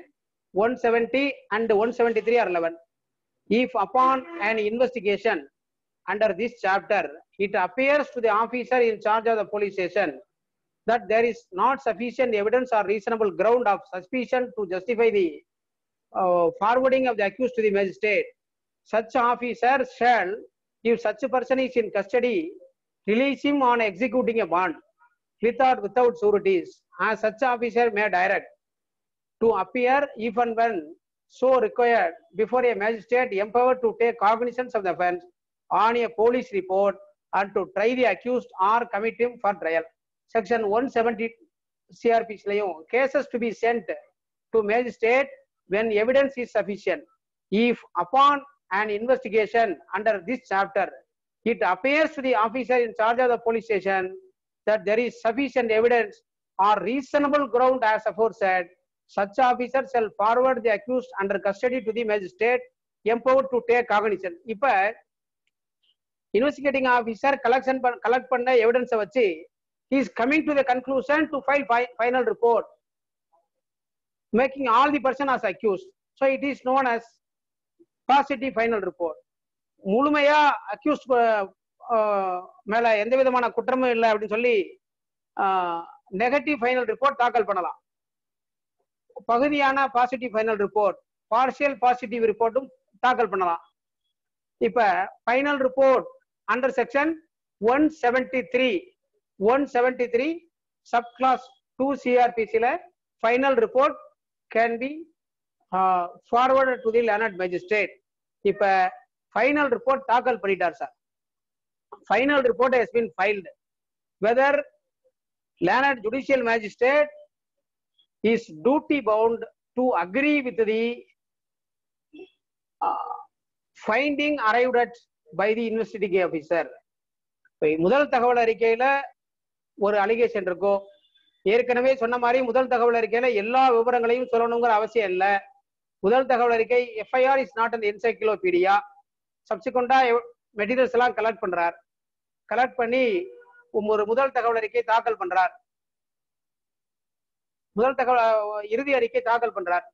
170 and 173 are 11. If upon an investigation under this chapter it appears to the officer in charge of the police station that there is not sufficient evidence or reasonable ground of suspicion to justify the forwarding of the accused to the magistrate, such officer shall, if such a person is in custody, release him on executing a bond with or without sureties, as such officer may direct to appear if and when so required before a magistrate empowered to take cognizance of the offence on a police report and to try the accused or commit him for trial. Section 170 CRPC cases to be sent to magistrate when evidence is sufficient. If upon an investigation under this chapter it appears to the officer in charge of the police station that there is sufficient evidence or reasonable ground as aforesaid, such officer shall forward the accused under custody to the magistrate empowered to take cognizance. இப்ப investigating officer collect பண்ண எவிடன்ஸை வச்சு he is coming to the conclusion to file final report making all the person as accused. So it is known as positive final report. முழுமையா accused மேல எந்த விதமான குற்றமும் இல்லை அப்படின்னு சொல்லி நெகட்டிவ் ஃபைனல் ரிப்போர்ட் தாக்கல் பண்ணலாம். பகுதியான positive final report, partial positive ரிப்போர்ட்டும் தாக்கல் பண்ணலாம். இப்ப final report under section 173 subclass 2 சிஆர்பிசில final report can be forwarded to the learned magistrate. இப்ப ஃபைனல் ரிப்போர்ட் தாக்கல் பண்ணிட்டார் sir. Final report has been filed. Whether learned judicial magistrate is duty bound to agree with the finding arrived at by the investigating officer. முதல் தகவல் அறிக்கையில ஒரு allegation இருக்கோ, ஏற்கனவே சொன்ன மாதிரி முதல் தகவல் அறிக்கையில எல்லா விவரங்களையும் சொல்லணுங்கிற அவசியம் இல்லை. முதல் தகவல் அறிக்கை FIR is not an encyclopedia. சப்சிக்வெண்டா மெட்டீரியல்ஸ் எல்லாம் கலெக்ட் பண்றார். கலெக்ட் பண்ணி ஒரு முதல் தகவல் அறிக்கை தாக்கல் பண்றார். முதல் தகவல் இறுதி அறிக்கை தாக்கல் பண்றார்.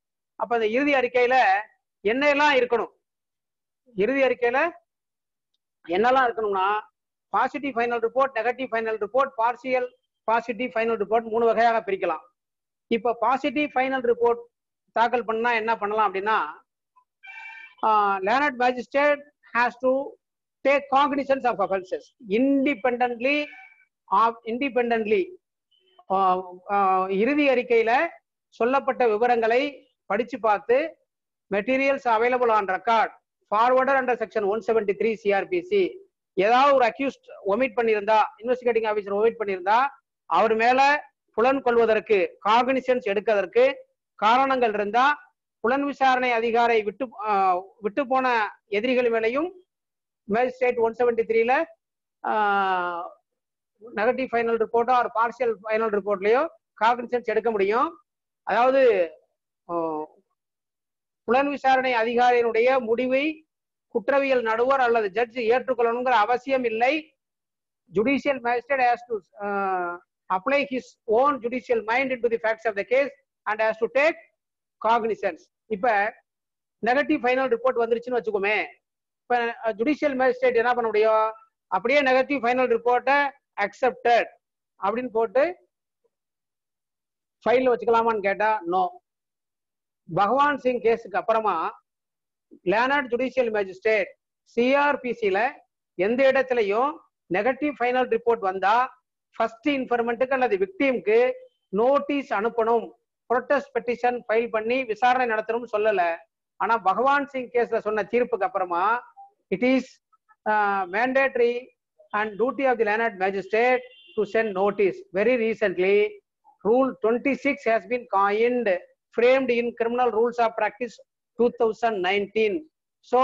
அப்ப அந்த இறுதி அறிக்கையில என்னெல்லாம் இருக்கணும், இறுதி அறிக்கையில என்னெல்லாம் இருக்கணும்னா positive final report, negative final report, partial positive final report 3 வகையாக பிரிக்கலாம். இப்ப பாசிட்டிவ் ஃபைனல் ரிப்போர்ட் தாக்கல் பண்ணா என்ன பண்ணலாம் அப்படின்னா, learned magistrate has to take cognizance of offences independently இறுதி அறிக்கையில சொல்லப்பட்ட விவரங்களை படிச்சு பார்த்து materials available on record forwarded under section 173 CRPC. ஏதாவது ஒரு அக்யூஸ்ட் ஒமிட் பண்ணியிருந்தா, இன்வெஸ்டிகேட்டிங் ஆஃபீஸர் ஒமிட் பண்ணியிருந்தா அவர் மேல புலன் கொள்வதற்கு, காக்னிசன்ஸ் எடுக்கிறதற்கு காரணங்கள் இருந்தா புலன் விசாரணை அதிகாரி விட்டு போன எதிரிகள் மேலையும் மேஜிஸ்ட்ரேட் 173ல நெகட்டிவ் ஃபைனல் ரிப்போர்ட்டோ ஒரு பார்சியல் ஃபைனல் ரிப்போர்ட்லயோ காக்னிசன்ஸ் எடுக்க முடியும். அதாவது புலன் விசாரணை அதிகாரியினுடைய முடிவை குற்றவியல் நடுவர் அல்லது ஜட்ஜ் ஏற்றுக்கொள்ளணுங்கிற அவசியம் இல்லை. Judicial magistrate has to apply his own judicial mind into the facts of the case and has to take cognizance. இப்ப நெகட்டிவ் ஃபைனல் ரிப்போர்ட் வந்துருச்சுன்னு வச்சுக்கோமே, இப்ப ஜுடிஷியல் மேஜிஸ்ட்ரேட் என்ன பண்ண முடியும், அப்படியே நெகட்டிவ் ஃபைனல் ரிப்போர்ட்டை அக்செப்டட் அப்படின்னு போட்டு ஃபைல்ல வச்சுக்கலாமான்னு கேட்டா நோ. பகவான் சிங் கேஸுக்கு அப்புறமா லேர்னட் ஜுடிஷியல் மேஜிஸ்ட்ரேட் CRPCல எந்த இடத்துலையும் நெகட்டிவ் ஃபைனல் ரிப்போர்ட் வந்தா ஃபர்ஸ்ட் இன்ஃபர்மெண்ட்டுக்கு அல்லது விக்டிம்க்கு நோட்டீஸ் அனுப்பணும், ப்ரொட்டஸ்ட் பெட்டிஷன் ஃபைல் பண்ணி விசாரணை நடத்தணும்னு சொல்லல. ஆனா பகவான் சிங் கேஸ்ல சொன்ன தீர்ப்புக்கு அப்புறமா it is mandatory and duty of the learned magistrate to sent notice. Very recently rule 26 has been coined, framed in criminal rules of practice 2019. So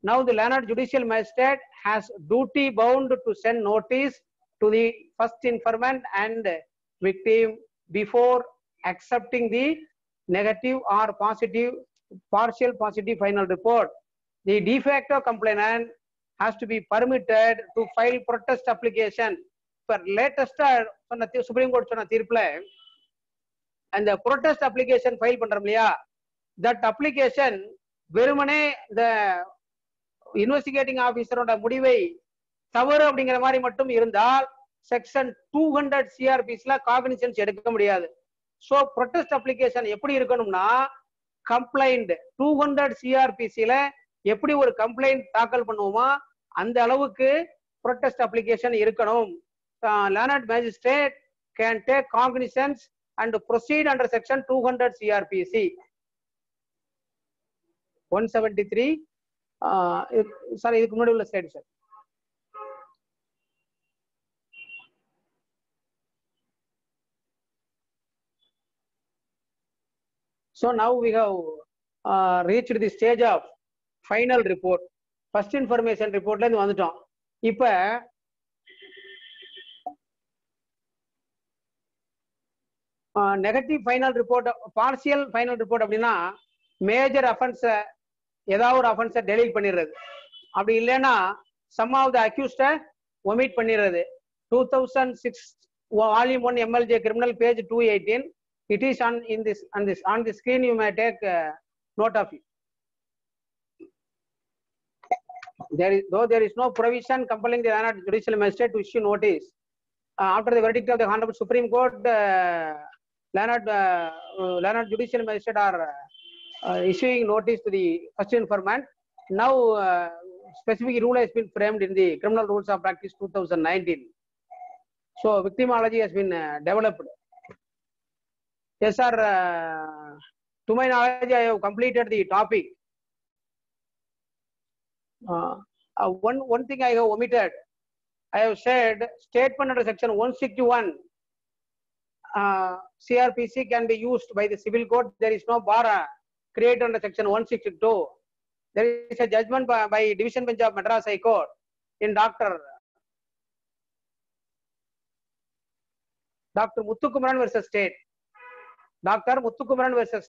now the learned judicial magistrate has duty bound to send notice to the first informant and victim before accepting the negative or positive partial positive final report. The de facto complainant has to be permitted to file protest application. For latest Supreme Court சொன்ன தீர்ப்புல அந்த protest application file பண்றோம் இல்லையா, that application வெறுமனே இந்த investigating ஆபீசரோட முடிவை தவறு அப்படிங்கிற மாதிரி மட்டும் இருந்தால் செக்ஷன் 200 CRPCல காக்னிசன்ஸ் எடுக்க முடியாது. சோ ப்ரொடெஸ்ட் அப்ளிகேஷன் எப்படி இருக்கணும்னா, கம்ப்ளைண்ட் 200 CRPCல எப்படி ஒரு கம்ப்ளைண்ட் தாக்கல் பண்ணுவோமா அந்த அளவுக்கு ப்ரொடெஸ்ட் அப்ளிகேஷன் இருக்கணும். Learned magistrate can take cognisance and proceed under section 200 CRPC 173. Sir இதுக்கு முன்னாடி உள்ள slide sir. So now we have reached the stage of final report. First information report ல இருந்து வந்துட்டோம். இப்ப negative final report, partial final report அப்படின்னா major offence ஏதாவது ஒரு அஃபென்ஸை டெலீட் பண்ணிடுறது, அப்படி இல்லைன்னா சம் ஆஃப் த அக்யூஸ்டை ஒமிட் பண்ணிடுறது. 2006 volume 1 MLJ criminal page 218. It is on the screen. You may take note of it. Though there is no provision compelling the Learned Judicial Magistrate to issue notice after the verdict of the Honorable Supreme Court, Learned Judicial Magistrate are issuing notice to the first informant. Now specific rule has been framed in the Criminal Rules of Practice 2019. So victimology has been developed. Yes, sir. To my knowledge, I have completed the topic. One thing I have omitted. I have said statement under section 161 CRPC can be used by the civil court. There is no bar created under section 162. There is a judgment by Division Bench of Madras High Court in Dr. Muthukumaran versus State. Dr. Muthukumaran versus